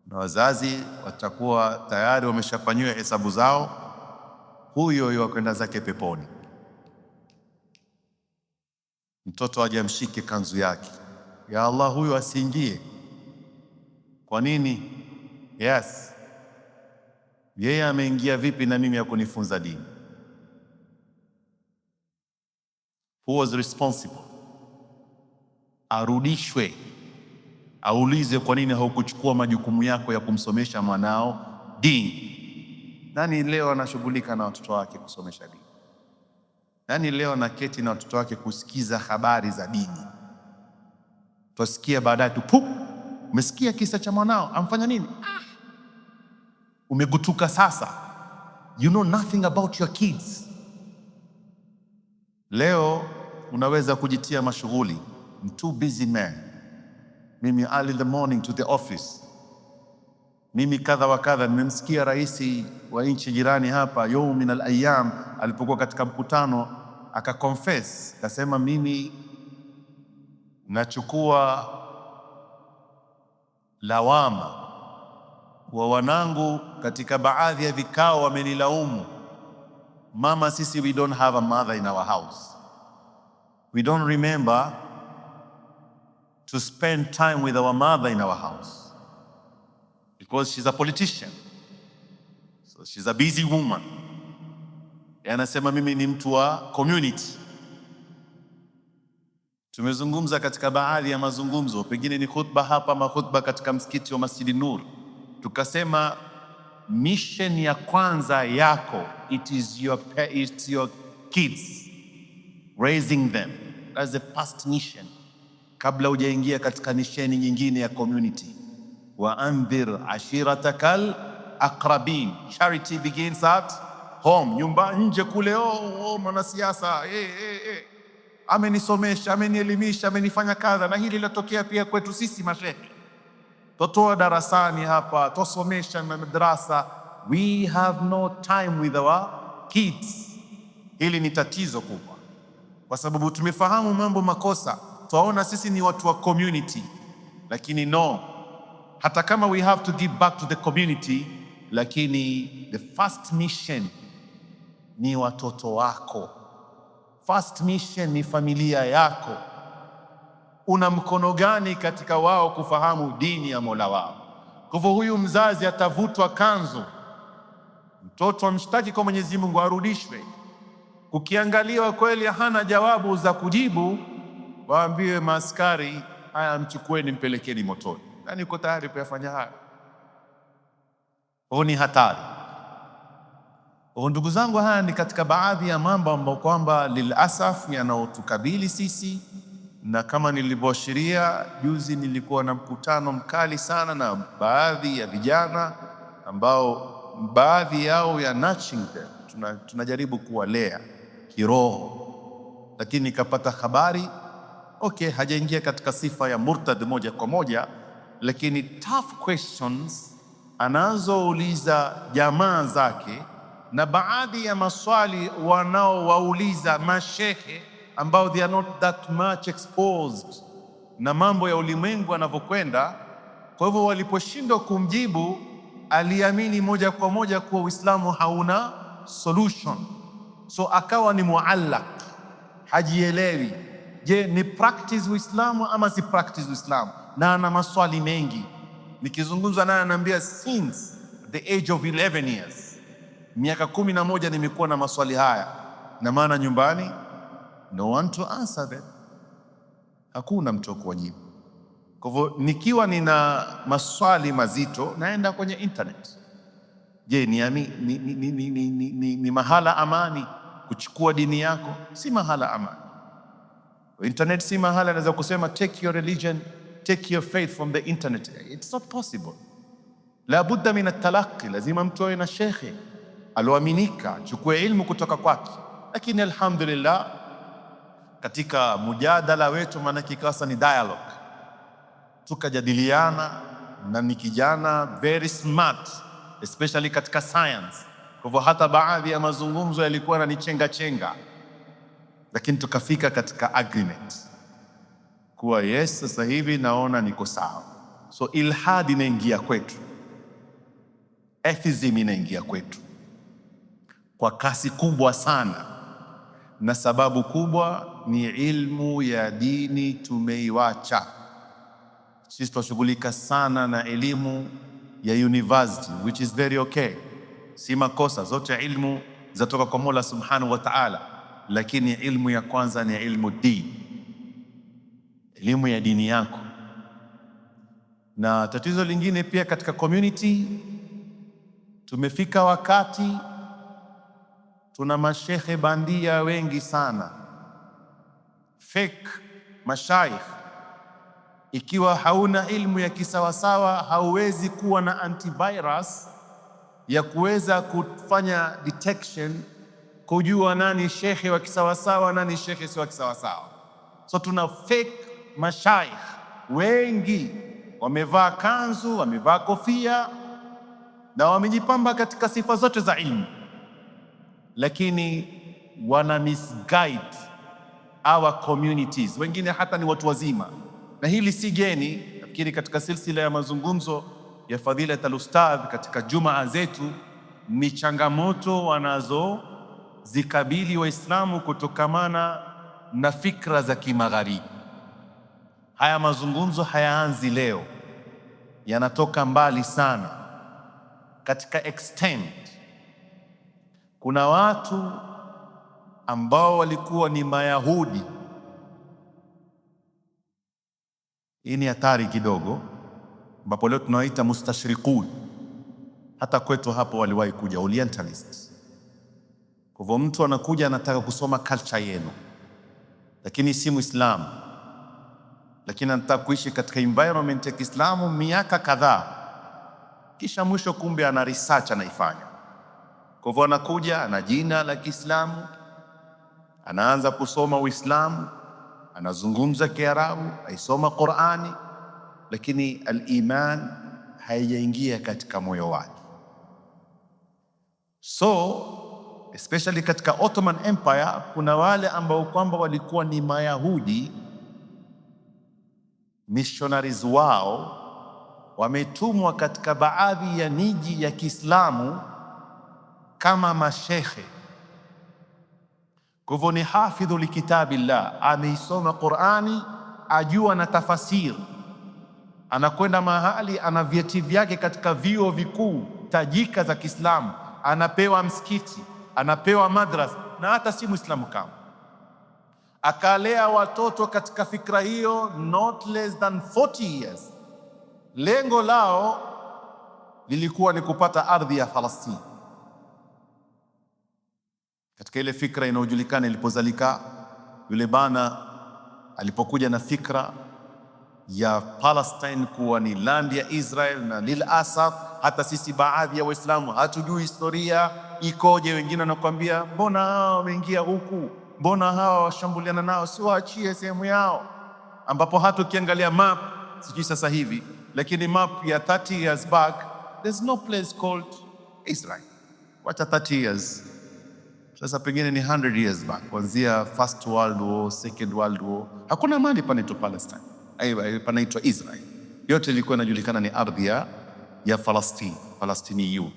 na wazazi watakuwa tayari wameshafanyiwa hesabu zao, huyo yuakwenda zake peponi. Mtoto aje amshike kanzu yake, ya Allah, huyu asiingie. Kwa nini? Yes, yeye ameingia vipi na mimi ya kunifunza dini? Who was responsible? Arudishwe, aulize kwa nini haukuchukua majukumu yako ya kumsomesha mwanao dini. Nani leo anashughulika na watoto wake kusomesha dini? Nani leo anaketi na watoto wake kusikiza habari za dini? Tusikia baadaye tu, umesikia kisa cha mwanao amfanya nini? Umegutuka sasa, you know nothing about your kids. Leo unaweza kujitia mashughuli, I'm too busy man, mimi early in the morning to the office, mimi kadha wa kadha. Nimemsikia rais wa nchi jirani hapa yawm min al-ayyam alipokuwa katika mkutano akaconfess, akasema mimi nachukua lawama wa wanangu katika baadhi ya vikao, wamenilaumu, mama, sisi we don't have a mother in our house, we don't remember to spend time with our mother in our house because she's a politician, so she's a busy woman. Anasema mimi ni mtu wa community. Tumezungumza katika baadhi ya mazungumzo, pengine ni khutba hapa ama khutba katika msikiti wa Masjid Nur, tukasema mission ya kwanza yako, it's your kids, raising them. That's the first mission, kabla hujaingia katika misheni nyingine ya community. Wa andhir ashiratakal aqrabin. Charity begins at home. Nyumba nje kule, mwanasiasa amenisomesha, amenielimisha, amenifanya kadha, na hili linatokea pia kwetu sisi mashehe. Totoa darasani hapa, tosomesha madrasa, we have no time with our kids. Hili ni tatizo kubwa, kwa sababu tumefahamu mambo makosa, tuwaona sisi ni watu wa community, lakini no, hata kama we have to give back to the community, lakini the first mission ni watoto wako, first mission ni familia yako. Una mkono gani katika wao kufahamu dini ya Mola wao? Kwa hivyo huyu mzazi atavutwa kanzu, mtoto amshtaki kwa Mwenyezi Mungu, arudishwe. Ukiangaliwa kweli hana jawabu za kujibu, waambiwe maaskari, haya mchukueni mpelekeni motoni. Nani uko tayari kuyafanya haya? Huo ni hatari. Ndugu zangu, haya ni katika baadhi ya mambo ambayo kwamba lilasaf yanaotukabili sisi, na kama nilivyoashiria juzi, nilikuwa na mkutano mkali sana na baadhi ya vijana ambao baadhi yao ya nurturing them, tunajaribu kuwalea kiroho, lakini nikapata habari hajaingia katika sifa ya murtad moja kwa moja, lakini tough questions anazouliza jamaa zake na baadhi ya maswali wanaowauliza mashehe ambao they are not that much exposed na mambo ya ulimwengu anavyokwenda. Kwa hivyo waliposhindwa kumjibu, aliamini moja kwa moja kuwa Uislamu hauna solution, so akawa ni muallaq, hajielewi. Je, ni practice Uislamu ama si practice Uislamu? Na ana maswali mengi. Nikizungumza naye ananiambia since the age of 11 years, miaka 11 nimekuwa na maswali haya, na maana nyumbani no one to answer them, hakuna mtu wa kujibu. Kwa hivyo nikiwa nina maswali mazito naenda kwenye internet. Je, ni mahala amani kuchukua dini yako? Si mahala amani. Internet si mahala naweza kusema take your religion, take your faith from the internet. It's not possible. La budda min at-talaqi, lazima mtu awe na shekhe aloaminika, chukue ilmu kutoka kwake. Lakini alhamdulillah, katika mujadala wetu, maana kikasa ni dialogue, tukajadiliana, na ni kijana very smart, especially katika science. Kwa hivyo hata baadhi ya mazungumzo yalikuwa yananichenga chenga, lakini tukafika katika agreement kuwa yes, sasa hivi naona niko sawa. So ilhadi inaingia kwetu, atheism inaingia kwetu kwa kasi kubwa sana, na sababu kubwa ni ilmu ya dini tumeiwacha. Sisi tunashughulika sana na elimu ya university, which is very okay, si makosa, zote ilmu zatoka kwa Mola Subhanahu wa Ta'ala, lakini ilmu ya kwanza ni ilmu dini, elimu ya dini yako. Na tatizo lingine pia katika community, tumefika wakati tuna mashehe bandia wengi sana, fake mashaikh. Ikiwa hauna ilmu ya kisawasawa, hauwezi kuwa na antivirus ya kuweza kufanya detection, kujua nani shekhe wa kisawasawa, nani shekhe si wa kisawasawa. So tuna fake mashaikh wengi, wamevaa kanzu, wamevaa kofia na wamejipamba katika sifa zote za ilmu, lakini wana misguide our communities. Wengine hata ni watu wazima, na hili si geni. Nafikiri katika silsila ya mazungumzo ya Fadhilat al-Ustadh katika jumaa zetu ni changamoto wanazozikabili Waislamu kutokamana na fikra za kimagharibi. Haya mazungumzo hayaanzi leo, yanatoka mbali sana. Katika extent, kuna watu ambao walikuwa ni Mayahudi. Hii ni hatari kidogo, ambapo leo tunawaita mustashrikun. Hata kwetu hapo waliwahi kuja orientalists. Kwa hivyo mtu anakuja anataka kusoma culture yenu, lakini si Muislamu, lakini anataka kuishi katika environment ya Kiislamu miaka kadhaa, kisha mwisho kumbe ana research anaifanya. Kwa hivyo anakuja ana jina la Kiislamu, anaanza kusoma Uislamu, anazungumza Kiarabu, aisoma Qur'ani, lakini al-iman haijaingia katika moyo wake. So especially katika Ottoman Empire kuna wale ambao kwamba walikuwa ni Mayahudi, missionaries wao wametumwa katika baadhi ya miji ya Kiislamu kama mashekhe. Kwa hivyo ni hafidhu likitabillah, ameisoma Qur'ani, ajua na tafasiri, anakwenda mahali ana vyeti vyake katika vyuo vikuu tajika za Kiislamu, anapewa msikiti, anapewa madrasa, na hata si Muislamu kama akalea watoto katika fikra hiyo not less than 40 years. Lengo lao lilikuwa ni kupata ardhi ya Falastini. Katika ile fikra inayojulikana ilipozalika, yule bana alipokuja na fikra ya Palestine kuwa ni land ya Israel, na lil asaf hata sisi baadhi ya Waislamu hatujui historia ikoje. Wengine wanakuambia mbona hawa wameingia huku, mbona hawa washambuliana nao, si waachie sehemu yao, ambapo hata ukiangalia map, sijui sasa hivi, lakini map ya 30 years back, there's no place called Israel. Wacha 30 years, sasa pengine ni 100 years back, kuanzia First World War, Second World War, hakuna mahali panaitwa Palestine, panaitwa Israel. Yote ilikuwa inajulikana ni ardhi ya Falastini, Palestiniyu,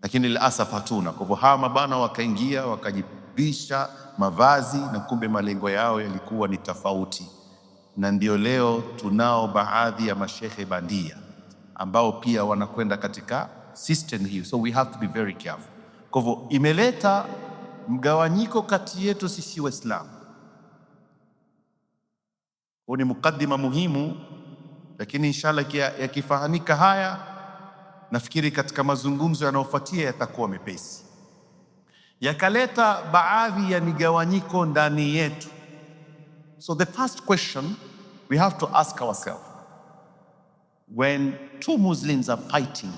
lakini lilasaf hatuna. Kwa hivyo hawa mabana wakaingia wakajibisha mavazi, na kumbe malengo yao yalikuwa ni tofauti. Na ndio leo tunao baadhi ya mashehe bandia ambao pia wanakwenda katika system hiyo, so we have to be very careful. Kwa hivyo imeleta mgawanyiko kati yetu sisi Waislamu. Huu ni mukaddima muhimu, lakini inshallah yakifahamika haya, nafikiri katika mazungumzo yanayofuatia yatakuwa mepesi. Yakaleta baadhi ya migawanyiko ndani yetu. So the first question we have to ask ourselves, when two Muslims are fighting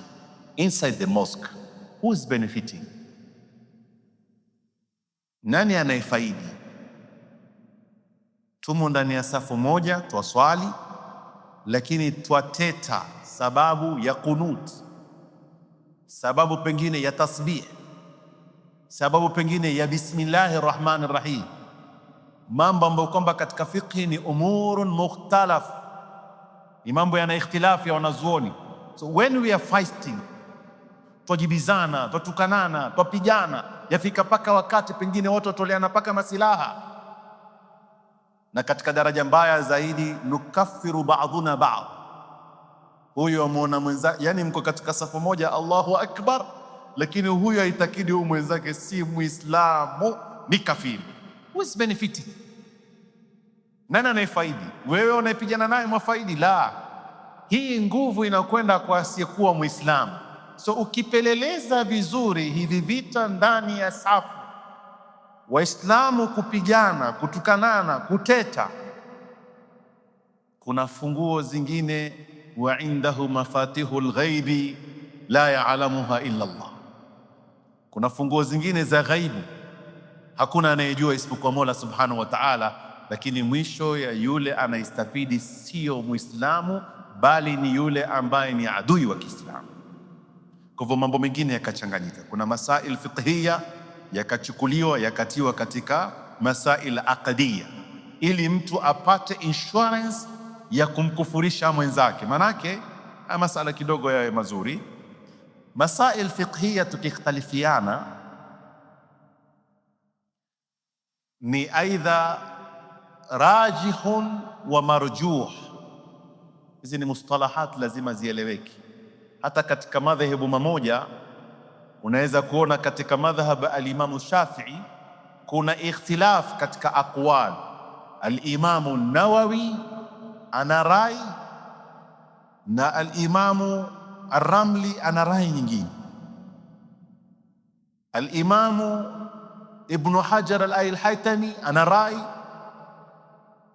inside the mosque, who is benefiting? Nani anayefaidi? Tumo ndani ya safu moja twaswali, lakini twateta sababu ya kunut, sababu pengine ya tasbih, sababu pengine ya bismillahir rahmanir rahim, mambo ambayo kwamba katika fiqhi ni umurun mukhtalaf, ni mambo yana ikhtilafu ya wanazuoni. So when we are fighting, twajibizana, twatukanana, twapigana, yafika paka wakati pengine watu watoleana paka masilaha, na katika daraja mbaya zaidi nukaffiru ba'duna ba'd. Huyo amuona mwenzake, yani mko katika safu moja, Allahu akbar, lakini huyo aitakidi huyu mwenzake si Muislamu, ni kafiri. Who is benefiting? Nani anayefaidi? Wewe unayepigana naye mwafaidi? La, hii nguvu inakwenda kwa asiyekuwa Muislamu. So ukipeleleza vizuri hivi vita ndani ya safu, Waislamu kupigana, kutukanana, kuteta, kuna funguo zingine, wa indahu mafatihul ghaibi la ya'lamuha illa Allah. Kuna funguo zingine za ghaibu hakuna anayejua isipokuwa Mola Subhanahu wa Ta'ala, lakini mwisho ya yule anaistafidi sio Muislamu, bali ni yule ambaye ni adui wa Kiislamu. Kwa hivyo mambo mengine yakachanganyika, kuna masail fiqhiyya yakachukuliwa yakatiwa katika masail aqdiyya, ili mtu apate insurance ya kumkufurisha mwenzake. Manake masala kidogo yawe mazuri. Masail fiqhiyya tukikhtalifiana ni aidha rajihun wa marjuh. Hizi ni mustalahat lazima zieleweki. Hata katika madhehebu mamoja unaweza kuona katika madhhab al-Imam Shafi'i kuna ikhtilaf katika aqwal. Al-Imam Nawawi ana rai na al-Imam Ar-Ramli ana rai nyingine. Al-Imam Ibn Hajar al-Haytami ana rai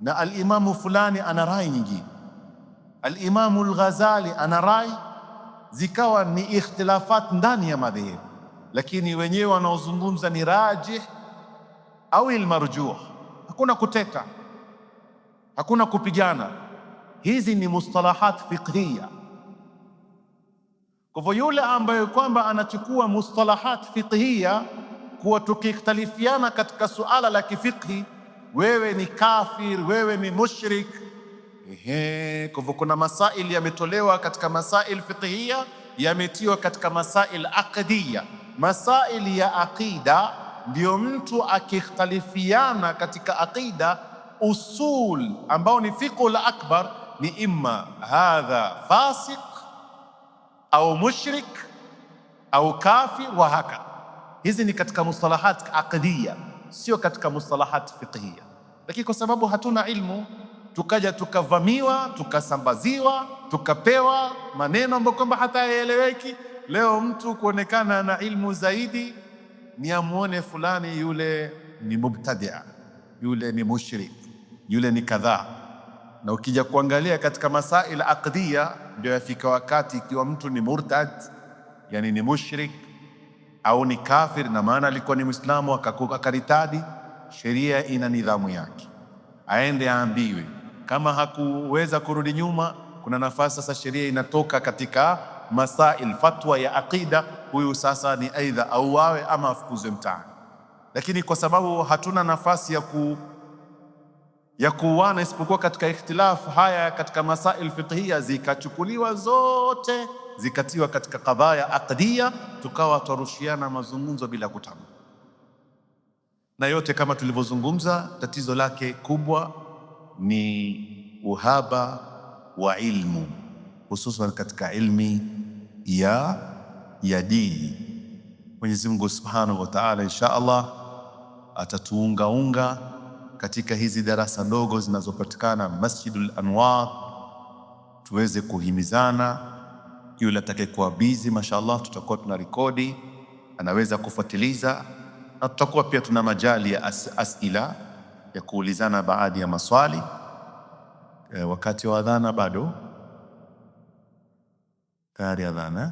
na al-Imam fulani ana rai nyingine. Al-Imam al-Ghazali ana rai, zikawa ni ikhtilafat ndani ya madhehebu, lakini wenyewe wanaozungumza ni rajih au al-marjuh. Hakuna kuteta, hakuna kupigana. Hizi ni mustalahat fiqhiyya. Kwa hivyo yule ambaye kwamba anachukua mustalahat fiqhiyya kuwa tukikhtalifiana katika suala la kifiqhi, wewe ni kafir, wewe ni mushrik. Kwa hivyo kuna masail yametolewa katika masail fiqhiyya, yametiwa katika masail aqdiyya. Masail ya aqida ndio mtu akikhtalifiana katika aqida, usul ambao ni fiqhul akbar, ni imma hadha fasiq au mushrik au kafir wa haka. Hizi ni katika mustalahat aqdiyya, sio katika mustalahat fiqhiyya. Lakini kwa sababu hatuna ilmu, tukaja tukavamiwa, tukasambaziwa, tukapewa maneno ambayo kwamba hata yaeleweki. Leo mtu kuonekana na ilmu zaidi ni amuone fulani yule ni mubtadia, yule ni mushrik, yule ni kadhaa. Na ukija kuangalia katika masail aqdiyya, ndio yafika wakati ikiwa mtu ni murtad, yani ni mushrik au ni kafir, na maana alikuwa ni Muislamu akaritadi, sheria ina nidhamu yake, aende aambiwe. Kama hakuweza kurudi nyuma, kuna nafasi sasa, sheria inatoka katika masail fatwa ya aqida, huyu sasa ni aidha auawe ama afukuzwe mtaani. Lakini kwa sababu hatuna nafasi ya kuuana isipokuwa katika ikhtilafu haya katika masail fiqhiyya, zikachukuliwa zote zikatiwa katika qadaya aqdiyya, tukawa tarushiana mazungumzo bila kutambua. Na yote kama tulivyozungumza, tatizo lake kubwa ni uhaba wa ilmu, hususan katika ilmi ya dini. Mwenyezi Mungu Subhanahu wa Ta'ala insha Allah atatuungaunga katika hizi darasa ndogo zinazopatikana Masjidul Anwar, tuweze kuhimizana. Yule atakayekuwa busy, mashallah, tutakuwa tuna rekodi, anaweza kufuatiliza, na tutakuwa pia tuna majali ya asila ya kuulizana baadhi ya maswali. Wakati wa adhana bado tayari adhana.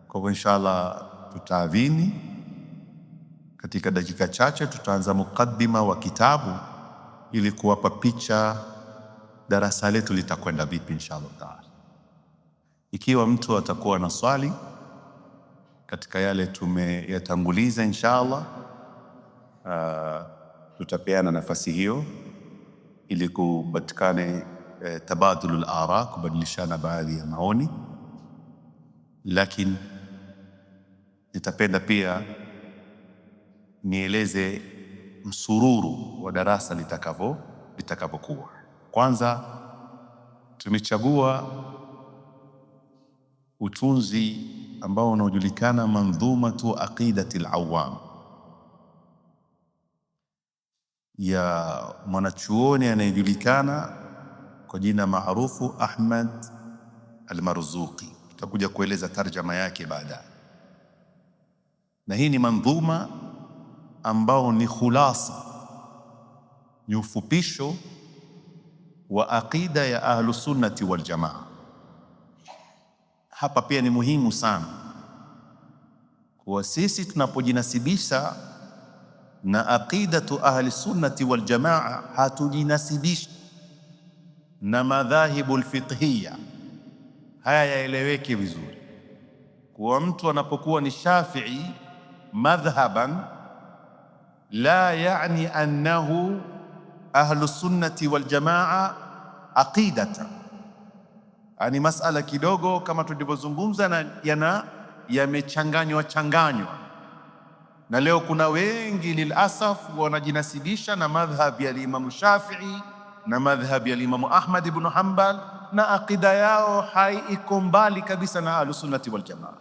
Kwa hivyo inshallah tutaadhini katika dakika chache, tutaanza mukaddima wa kitabu ili kuwapa picha darasa letu litakwenda vipi inshallah taala. Ikiwa mtu atakuwa na swali katika yale tumeyatanguliza. Inshallah tutapeana nafasi hiyo ili kupatikane tabadulul ara, kubadilishana baadhi ya maoni, lakini nitapenda pia nieleze msururu wa darasa litakavyokuwa. Kwanza tumechagua utunzi ambao unaojulikana Mandhumatu Aqidati al-Awam ya mwanachuoni anayejulikana kwa jina maarufu Ahmad al-Marzuqi. Tutakuja kueleza tarjama yake baadaye, na hii ni mandhuma ambao ni khulasa, ni ufupisho wa aqida ya Ahlus Sunnati wal Jamaa. Hapa pia ni muhimu sana kwa sisi tunapojinasibisha na aqidatu ahli sunnati wal jamaa, hatujinasibishi na madhahibu alfiqhiyya. Haya yaeleweke vizuri, kwa mtu anapokuwa ni Shafi'i madhhaban la yani annahu ahlu sunnati wal jamaa aqidatan. Ani masala kidogo kama tulivyozungumza, na yamechanganywa na leo kuna wengi lilasaf wanajinasibisha na madhhab ya Imam Shafi'i na madhhab ya Imam Ahmad ibn Hanbal, na aqida yao haiko mbali kabisa na Ahlus Sunnati wal Jamaa.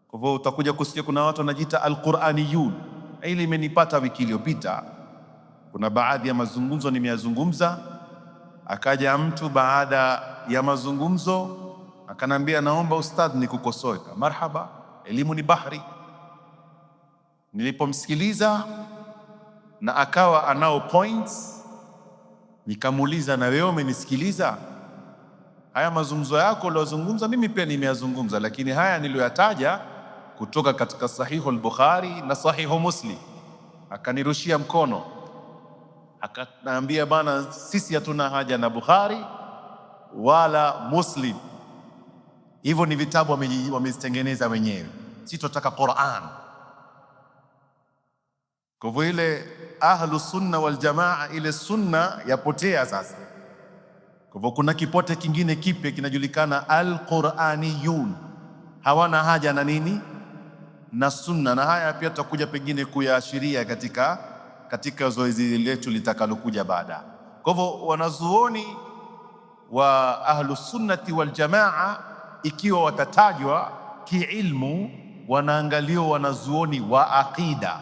Kwa hivyo utakuja kusikia kuna watu wanajiita al-Qur'aniyun. Ili imenipata wiki iliyopita, kuna baadhi ya mazungumzo nimeyazungumza, akaja mtu baada ya mazungumzo akanambia, naomba ustadh nikukosoe. Marhaba, elimu ni bahari. Nilipomsikiliza na akawa anao points, nikamuuliza, na wewe umenisikiliza? Haya mazungumzo yako uliyozungumza mimi pia nimeyazungumza, lakini haya niliyoyataja kutoka katika Sahihu al-Bukhari na Sahihu Muslim. Akanirushia mkono akaniambia, bana, sisi hatuna haja na Bukhari wala Muslim, hivyo ni vitabu wamezitengeneza wenyewe, sisi tunataka Qur'an. Kwa hivyo ile ahlu sunna wal jamaa, ile sunna yapotea sasa. Kwa hivyo kuna kipote kingine kipya kinajulikana al-Qur'aniyun, hawana haja na nini? Na sunna. Na haya pia tutakuja pengine kuyaashiria katika zoezi letu litakalokuja baada. Kwa hivyo wanazuoni wa ahlu sunnati wal jamaa, ikiwa watatajwa kiilmu, wanaangaliwa wanazuoni wa aqida,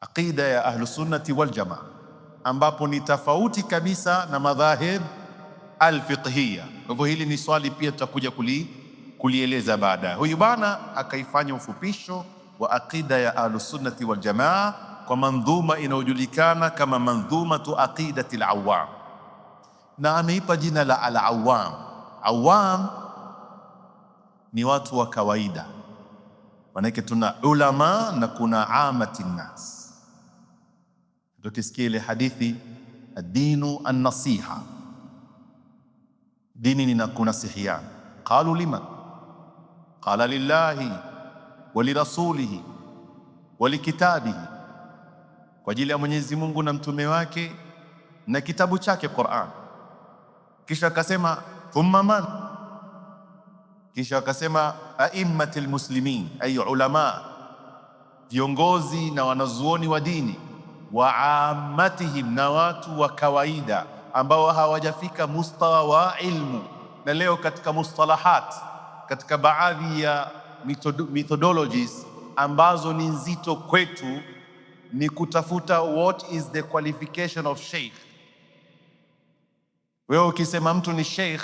aqida ya ahlu sunnati wal jamaa, ambapo ni tofauti kabisa na madhahib alfiqhiyya. Kwa hivyo hili ni swali pia tutakuja kulieleza baadaye. Huyu bana akaifanya ufupisho wa aqida ya ahlu sunnati wal jamaa kwa mandhuma inayojulikana kama Mandhumatu Aqidati al-Awam, na ameipa jina la al-Awam. Awam ni watu wa kawaida, manake tuna ulama na kuna amati nnas. Tukisikia ile hadithi ad-dinu an-nasiha, dini ni kunasihiana. Qalu liman? Qala lillahi wa lirasulihi wa likitabihi, kwa ajili ya Mwenyezi Mungu na mtume wake na kitabu chake Qur'an. Kisha akasema thumma man? Kisha akasema aimmatil muslimin, ay ulama, viongozi na wanazuoni wa dini, wa ammatihim, na watu wa kawaida ambao hawajafika mustawa wa ilmu. Na leo katika mustalahat, katika baadhi ya methodologies ambazo ni nzito kwetu, ni kutafuta what is the qualification of sheikh. Wewe ukisema mtu ni sheikh,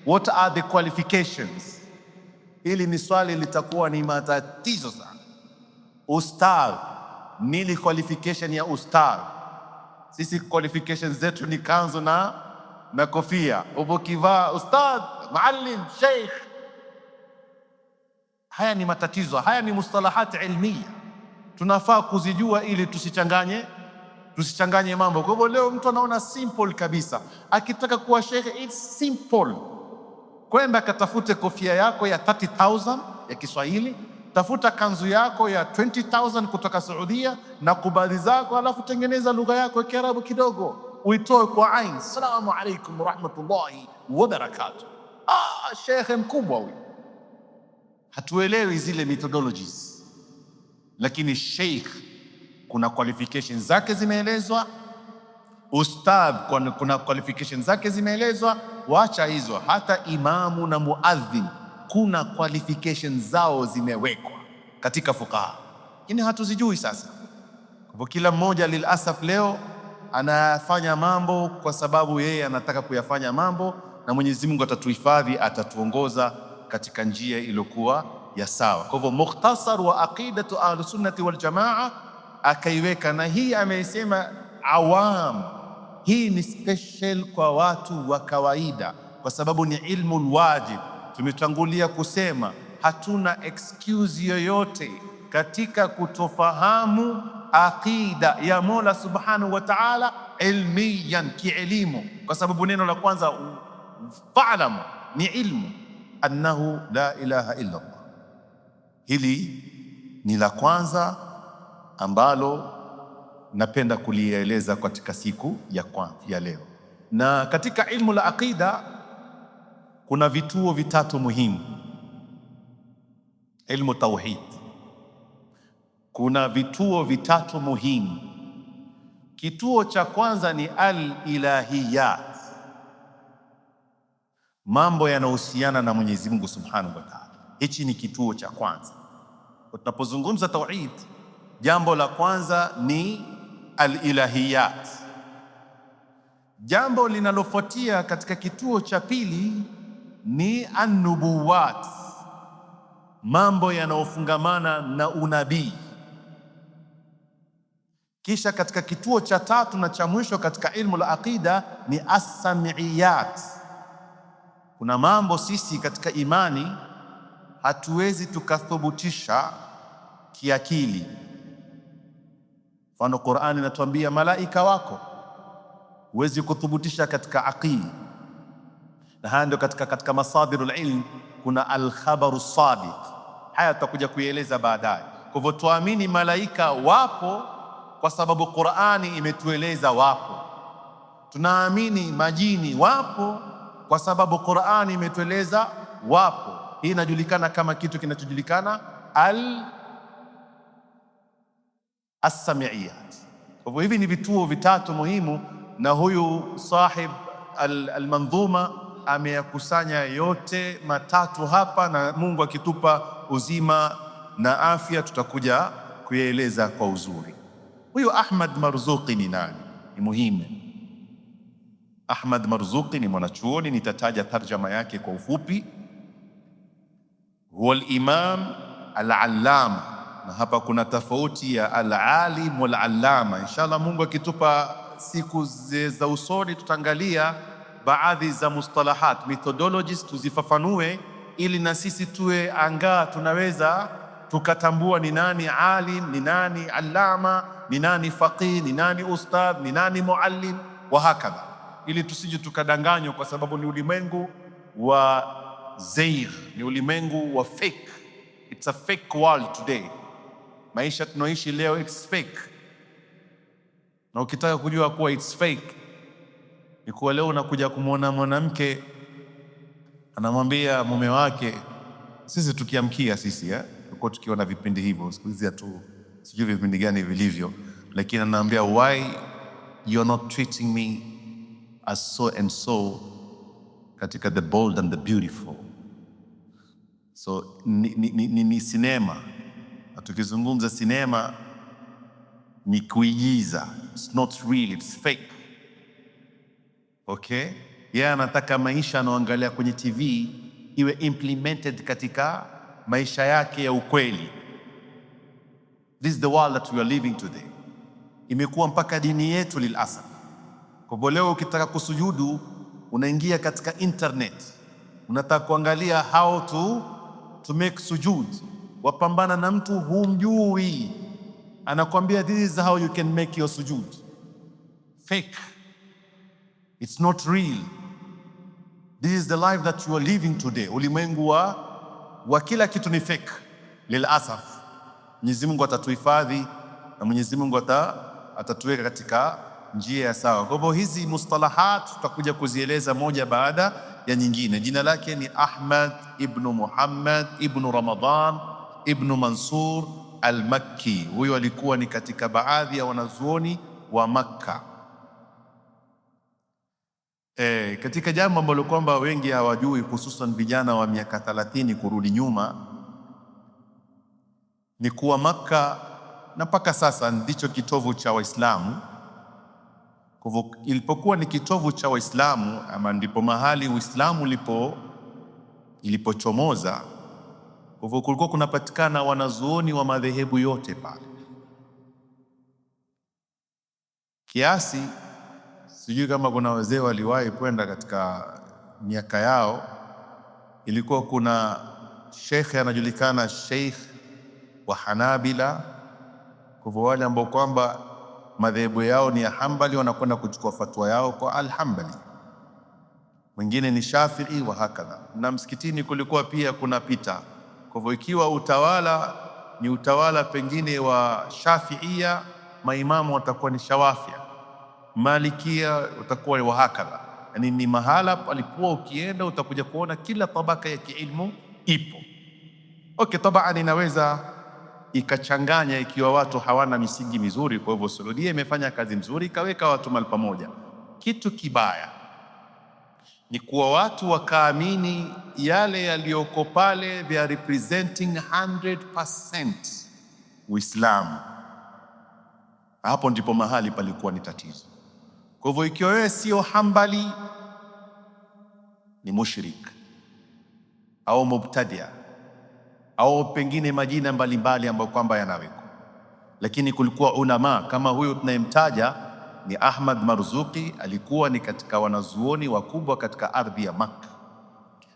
what are the qualifications? Hili ni swali litakuwa ni matatizo sana. Ustadh, nini qualification ya ustadh? Sisi qualifications zetu ni kanzu na kofia. Ukivaa ustadh, maalim, sheikh, haya ni matatizo. Haya ni mustalahat ilmiya, tunafaa kuzijua ili tusichanganye mambo. Kwa hivyo leo mtu anaona simple kabisa, akitaka kuwa sheikh it's simple. kwenda katafute kofia yako ya 30,000 ya Kiswahili, tafuta kanzu yako ya 20,000 kutoka Saudia na kubali zako, alafu tengeneza lugha yako ya Kiarabu kidogo, uitoe kwa ain, assalamu alaikum warahmatullahi wabarakatuh. Shekhe mkubwa huyu. Hatuelewi zile methodologies, lakini sheikh kuna qualifications zake zimeelezwa, ustadh kuna qualifications zake zimeelezwa. Wacha hizo, hata imamu na muadhin kuna qualifications zao zimewekwa katika fuqaha, lakini hatuzijui. Sasa kwa kila mmoja lilasaf leo anafanya mambo kwa sababu yeye anataka kuyafanya mambo, na Mwenyezi Mungu atatuhifadhi, atatuongoza katika njia iliyokuwa ya sawa. Kwa hivyo mukhtasar wa aqidatu ahlusunnati waljamaa akaiweka, na hii ameisema awam. Hii ni special kwa watu wa kawaida, kwa sababu ni ilmu wajib. Tumetangulia kusema hatuna excuse yoyote katika kutofahamu aqida ya Mola Subhanahu wa Ta'ala ilmiyan, kielimu, kwa sababu neno la kwanza fa'lam ni ilmu annahu la ilaha illa Allah. Hili ni la kwanza ambalo napenda kulieleza katika siku ya leo. Na katika ilmu la aqida kuna vituo vitatu muhimu. Ilmu tauhid kuna vituo vitatu muhimu. Kituo cha kwanza ni al-ilahiyat, mambo yanayohusiana na Mwenyezi Mungu Subhanahu wa Ta'ala. Hichi ni kituo cha kwanza. Tunapozungumza tauhid, jambo la kwanza ni al-ilahiyat. Jambo linalofuatia katika kituo cha pili ni an-nubuwat, mambo yanayofungamana na unabii. Kisha katika kituo cha tatu na cha mwisho katika ilmu la aqida ni as-sam'iyat. Kuna mambo sisi katika imani hatuwezi tukathubutisha kiakili. Mfano, Qur'ani inatuambia malaika wako, huwezi kuthubutisha katika aqili. Na haya ndio katika masadirul ilm kuna al-khabaru sadiq. Haya tutakuja kuieleza baadaye. Kwa hivyo tuamini malaika wapo kwa sababu Qur'ani imetueleza wapo. Tunaamini majini wapo kwa sababu Qur'ani imetueleza wapo. Hii inajulikana kama kitu kinachojulikana as-sam'iyat. Kwa hivyo hivi ni vituo vitatu muhimu, na huyu sahib al-manzuma ameyakusanya yote matatu hapa, na Mungu akitupa uzima na afya tutakuja kuyaeleza kwa uzuri. Huyu Ahmad Marzuqi ni nani? Ni muhimu. Ahmad Marzuqi ni mwanachuoni, nitataja tarjama yake kwa ufupi. Huwa al-imam al-allama, na hapa kuna tofauti ya al-alim wal-allama. Inshallah Mungu akitupa siku za usoni tutaangalia baadhi za mustalahat, methodologies, tuzifafanue ili na sisi tuwe angaa tunaweza tukatambua ni nani alim, ni nani allama, ni nani faqih, ni nani ustadh, ni nani muallim wa hakadha, ili tusije tukadanganywa, kwa sababu ni ulimwengu wa zair, ni ulimwengu wa fake. It's a fake world today. Maisha tunaoishi leo it's fake. Na ukitaka kujua kuwa it's fake ni kuwa leo unakuja kumwona mwanamke anamwambia mume wake, sisi tukiamkia sisi tuko tukiona vipindi hivyo siku hizi tu, sijui vipindi gani vilivyo, lakini anaambia why you're not treating me as so and so katika The Bold and the Beautiful. So ni sinema, na tukizungumza sinema ni kuigiza, it's not real, it's fake. Okay? Yeye anataka maisha anaoangalia kwenye TV iwe implemented katika maisha yake ya ukweli. This is the world that we are living today. Imekuwa mpaka dini yetu lilasaf. Kwa hivyo leo ukitaka kusujudu unaingia katika internet, unataka kuangalia how to make sujud, wapambana na mtu humjui, anakuambia this is how you can make your sujud. Fake. It's not real. This is the life that you are living today. Ulimwengu wa kila kitu ni fake. Lilasaf, Mwenyezi Mungu atatuhifadhi na Mwenyezi Mungu atatuweka katika njia ya sawa. Kwa hivyo hizi mustalahat tutakuja kuzieleza moja baada ya nyingine. Jina lake ni Ahmad ibn Muhammad ibn Ramadan ibn Mansur al-Makki. Huyo alikuwa ni katika baadhi ya wanazuoni wa Makka. Katika jambo ambalo kwamba wengi hawajui, hususan vijana wa miaka 30 kurudi nyuma, ni kuwa Makka na mpaka sasa ndicho kitovu cha Waislamu. Kwa hivyo ilipokuwa ni kitovu cha Waislamu, ama ndipo mahali Uislamu ilipochomoza, kwa hivyo kulikuwa kunapatikana wanazuoni wa madhehebu yote pale, kiasi sijui kama kuna wazee waliwahi kwenda katika miaka yao, ilikuwa kuna shekhe anajulikana Sheikh wa Hanabila. Kwa hivyo wale ambao kwamba madhehebu yao ni ya Hanbali wanakwenda kuchukua fatwa yao kwa Al-Hanbali, mwingine ni Shafi'i wa hakadha. Na msikitini kulikuwa pia kuna pita. Kwa hivyo ikiwa utawala ni utawala pengine wa Shafi'ia, maimamu watakuwa ni Shawafia, Malikia utakuwa wa hakadha. Yani ni mahala palipokuwa ukienda utakuja kuona kila tabaka ya kiilmu ipo. Okay, tabaan inaweza ikachanganya ikiwa watu hawana misingi mizuri. Kwa hivyo Saudia imefanya kazi nzuri, ikaweka watu mahali pamoja. Kitu kibaya ni kuwa watu wakaamini yale yaliyoko pale, they are representing 100% Uislamu. Hapo ndipo mahali palikuwa ni tatizo. Kwa hivyo ikiwa wewe sio Hanbali ni mushrik au mubtadia au pengine majina mbalimbali ambayo kwamba yanawekwa. Lakini kulikuwa ulama kama huyu tunayemtaja ni Ahmad Marzuki, alikuwa ni katika wanazuoni wakubwa katika ardhi ya Makka.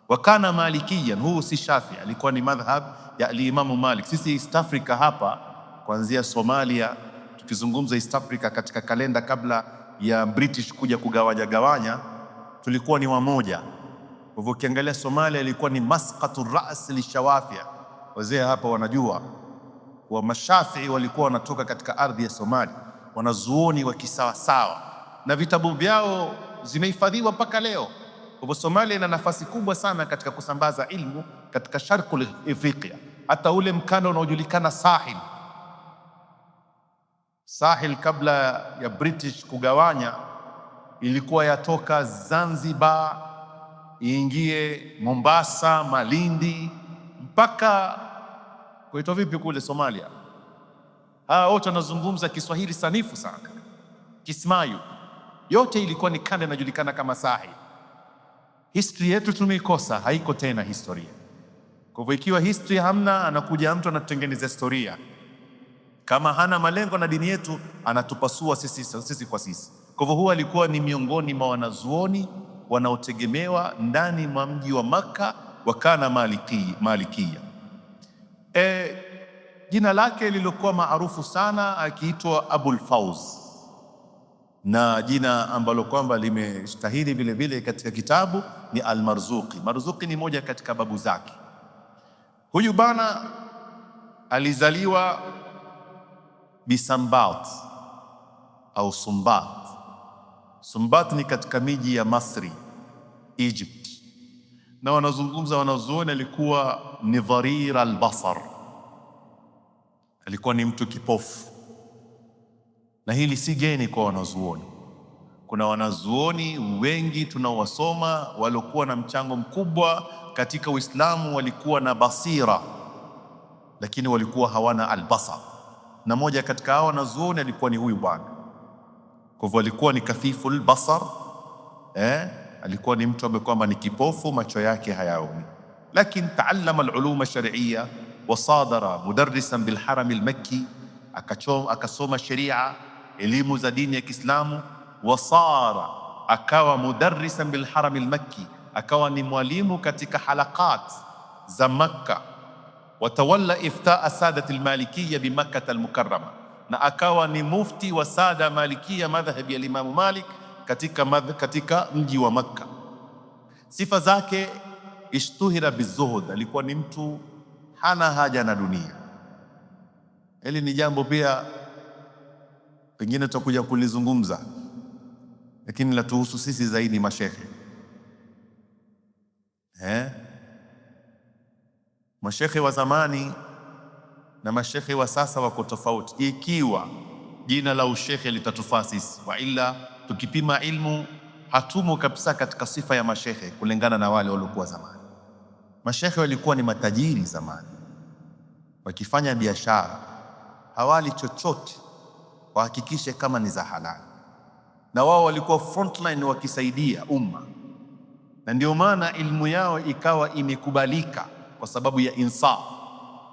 Wakana malikiyan, huu si Shafi, alikuwa ni madhhab ya Imamu Malik. Sisi East Africa hapa kuanzia Somalia, tukizungumza East Africa katika kalenda kabla ya British kuja kugawanya, tulikuwa ni wamoja. Kwa hivyo ukiangalia Somalia ilikuwa ni masqatu ras lishawafia. Wazee hapa wanajua wa Mashafi'i walikuwa wanatoka katika ardhi ya Somalia, wanazuoni wa kisawasawa, na vitabu vyao zimehifadhiwa mpaka leo. Kwa hivyo Somalia ina nafasi kubwa sana katika kusambaza ilmu katika Sharqul Afrika. Hata ule mkanda unaojulikana Sahil kabla ya British kugawanya ilikuwa yatoka Zanzibar iingie Mombasa, Malindi, mpaka kuitwa vipi kule Somalia. Hawa wote wanazungumza Kiswahili sanifu sana, Kismayu. Yote ilikuwa ni kanda inajulikana kama Sahil. History yetu tumeikosa, haiko tena historia. Kwa hivyo ikiwa history hamna, anakuja mtu anatengeneza historia. Kama hana malengo na dini yetu, anatupasua sisi kwa sisi. Kwa hivyo huwa alikuwa ni miongoni mwa wanazuoni wanaotegemewa ndani mwa mji wa Makka, wakana Malikia. Jina lake lilikuwa maarufu sana akiitwa Abul Fawz, na jina ambalo kwamba limestahili vile vile katika kitabu ni Al-Marzuqi. Marzuqi ni moja katika babu zake. Huyu bana alizaliwa Bisambat au Sumbat. Sumbat ni katika miji ya Masri, Egypt, na wanazungumza wanazuoni alikuwa ni dharir al-basar, alikuwa ni mtu kipofu. Na hili si geni kwa wanazuoni. Kuna wanazuoni wengi tunaowasoma waliokuwa na mchango mkubwa katika Uislamu, walikuwa na basira lakini walikuwa hawana albasar, na moja katika hao wanazuoni alikuwa ni huyu bwana. Kwa hivyo alikuwa ni kafiful basar, alikuwa ni mtu ambaye kwamba ni kipofu, macho yake hayaoni, lakini taallama alulum alshar'iyya wa sadara mudarrisan bilharam almakki, akasoma sheria, elimu za dini ya Kiislamu. Wasara, akawa mudarrisan bilharam almakki, akawa ni mwalimu katika halakat za Makka. Watawalla iftaa sadat almalikiyya bi Makkah almukarrama, na akawa ni mufti wa sada malikia madhhabi ya Imamu Malik katika mji wa Makka. Sifa zake, ishtuhira bizuhud, alikuwa ni mtu hana haja na dunia. Hili ni jambo pia pengine tutakuja kulizungumza, lakini latuhusu sisi zaidi mashehe. Mashehe wa zamani na mashehe wa sasa wako tofauti, ikiwa jina la ushehe litatufaa sisi, wa ila tukipima ilmu hatumo kabisa katika sifa ya mashehe kulingana na wale waliokuwa zamani. Mashehe walikuwa ni matajiri zamani, wakifanya biashara hawali chochote, wahakikishe kama ni za halali, na wao walikuwa frontline wakisaidia umma, na ndio maana ilmu yao ikawa imekubalika kwa sababu ya insaf.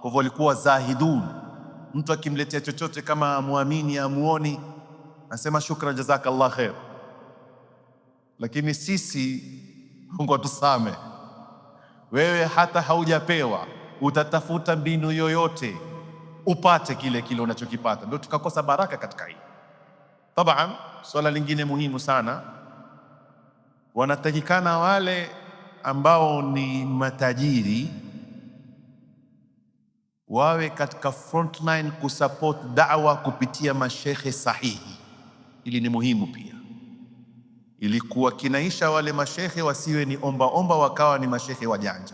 Kwa hivyo walikuwa zahidun, mtu akimletea chochote kama muamini amuoni, anasema shukran, jazakallah khair. Lakini sisi, Mungu atusame, wewe hata haujapewa utatafuta mbinu yoyote upate kile unachokipata, ndio tukakosa baraka katika hili. Taban, swala lingine muhimu sana, wanatakikana wale ambao ni matajiri wawe katika frontline kusupport da'wa kupitia mashehe sahihi. Ili ni muhimu pia, ili kuwakinaisha wale mashehe wasiwe ni omba wakawa ni mashehe wajanja.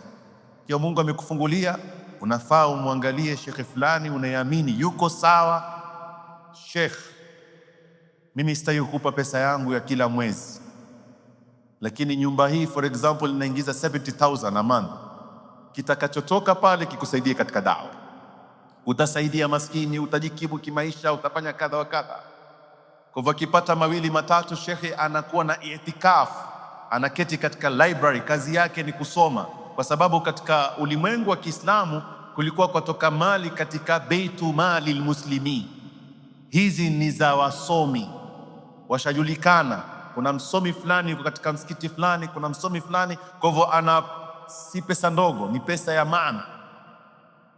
Kiwa Mungu amekufungulia, unafaa umwangalie shekhe fulani unayamini yuko sawa. Sheikh, mimi sitaki kukupa pesa yangu ya kila mwezi, lakini nyumba hii for example inaingiza 70,000 a month, kitakachotoka pale kikusaidie katika dawa, utasaidia maskini, utajikimu kimaisha, utafanya kadha wa kadha. Kwa hivyo akipata mawili matatu, shekhe anakuwa na itikaf, anaketi katika library, kazi yake ni kusoma, kwa sababu katika ulimwengu wa Kiislamu kulikuwa kutoka mali katika baitu mali almuslimin. Hizi ni za wasomi, washajulikana. Kuna msomi fulani yuko katika msikiti fulani, kuna msomi fulani. Kwa hivyo ana si pesa ndogo, ni pesa ya maana,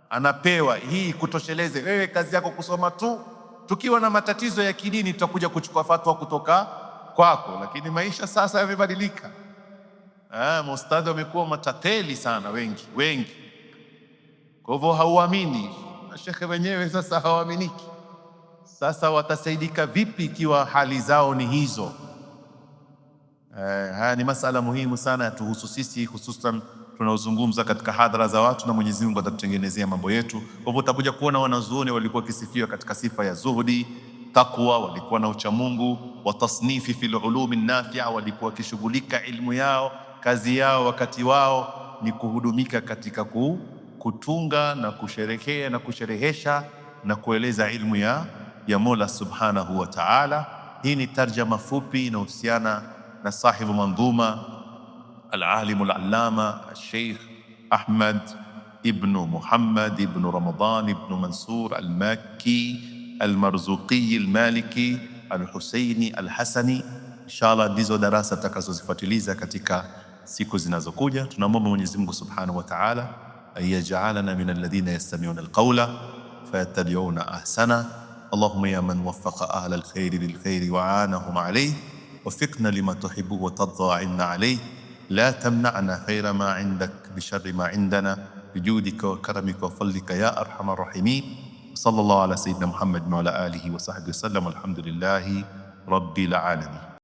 anapewa hii kutosheleze wewe, kazi yako kusoma tu. Tukiwa na matatizo ya kidini tutakuja kuchukua fatwa kutoka kwako, lakini maisha sasa yamebadilika. Maustadhi wamekuwa matateli sana, wengi. Kwa hivyo hauamini, mashekhe wenyewe sasa hawaaminiki. Sasa watasaidika vipi ikiwa hali zao ni hizo? Haya ni masala muhimu sana yatuhusu sisi, hususan tunaozungumza katika hadhara za watu, na Mwenyezi Mungu atatutengenezea mambo yetu. Kwa hivyo utakuja kuona wanazuoni walikuwa kisifiwa katika sifa ya zuhudi, taqwa, walikuwa na uchamungu, wa tasnifi fil ulumi nafi'a, walikuwa wakishughulika ilmu yao, kazi yao, wakati wao ni kuhudumika katika kutunga na kusherekea na kusherehesha na kueleza ilmu ya Mola Subhanahu wa Ta'ala. Hii ni tarjama fupi inahusiana na sahibu mandhuma al-alim al-allama al-sheikh Ahmad ibn Muhammad ibn Ramadan ibn Mansur al-Makki al-Marzuqi al-Maliki al-Husaini al-Hasani. Inshallah ndizo darasa tutakazozifuatiliza katika siku zinazokuja. Tunamwomba Mwenyezi Mungu Subhanahu wa Ta'ala ayaj'alana min alladhina yastami'una al-qawla fayattabi'una ahsana. Allahumma ya man waffaqa ahla al-khairi lil-khairi wa 'anahum alayhi وفقنا لما تحب وترضى عنا عليه. لا تمنعنا خير ما عندك بشر ما عندنا بجودك وكرمك وفضلك يا أرحم الراحمين. صلى الله على سيدنا محمد وعلى آله وصحبه وسلم. والحمد لله رب العالمين.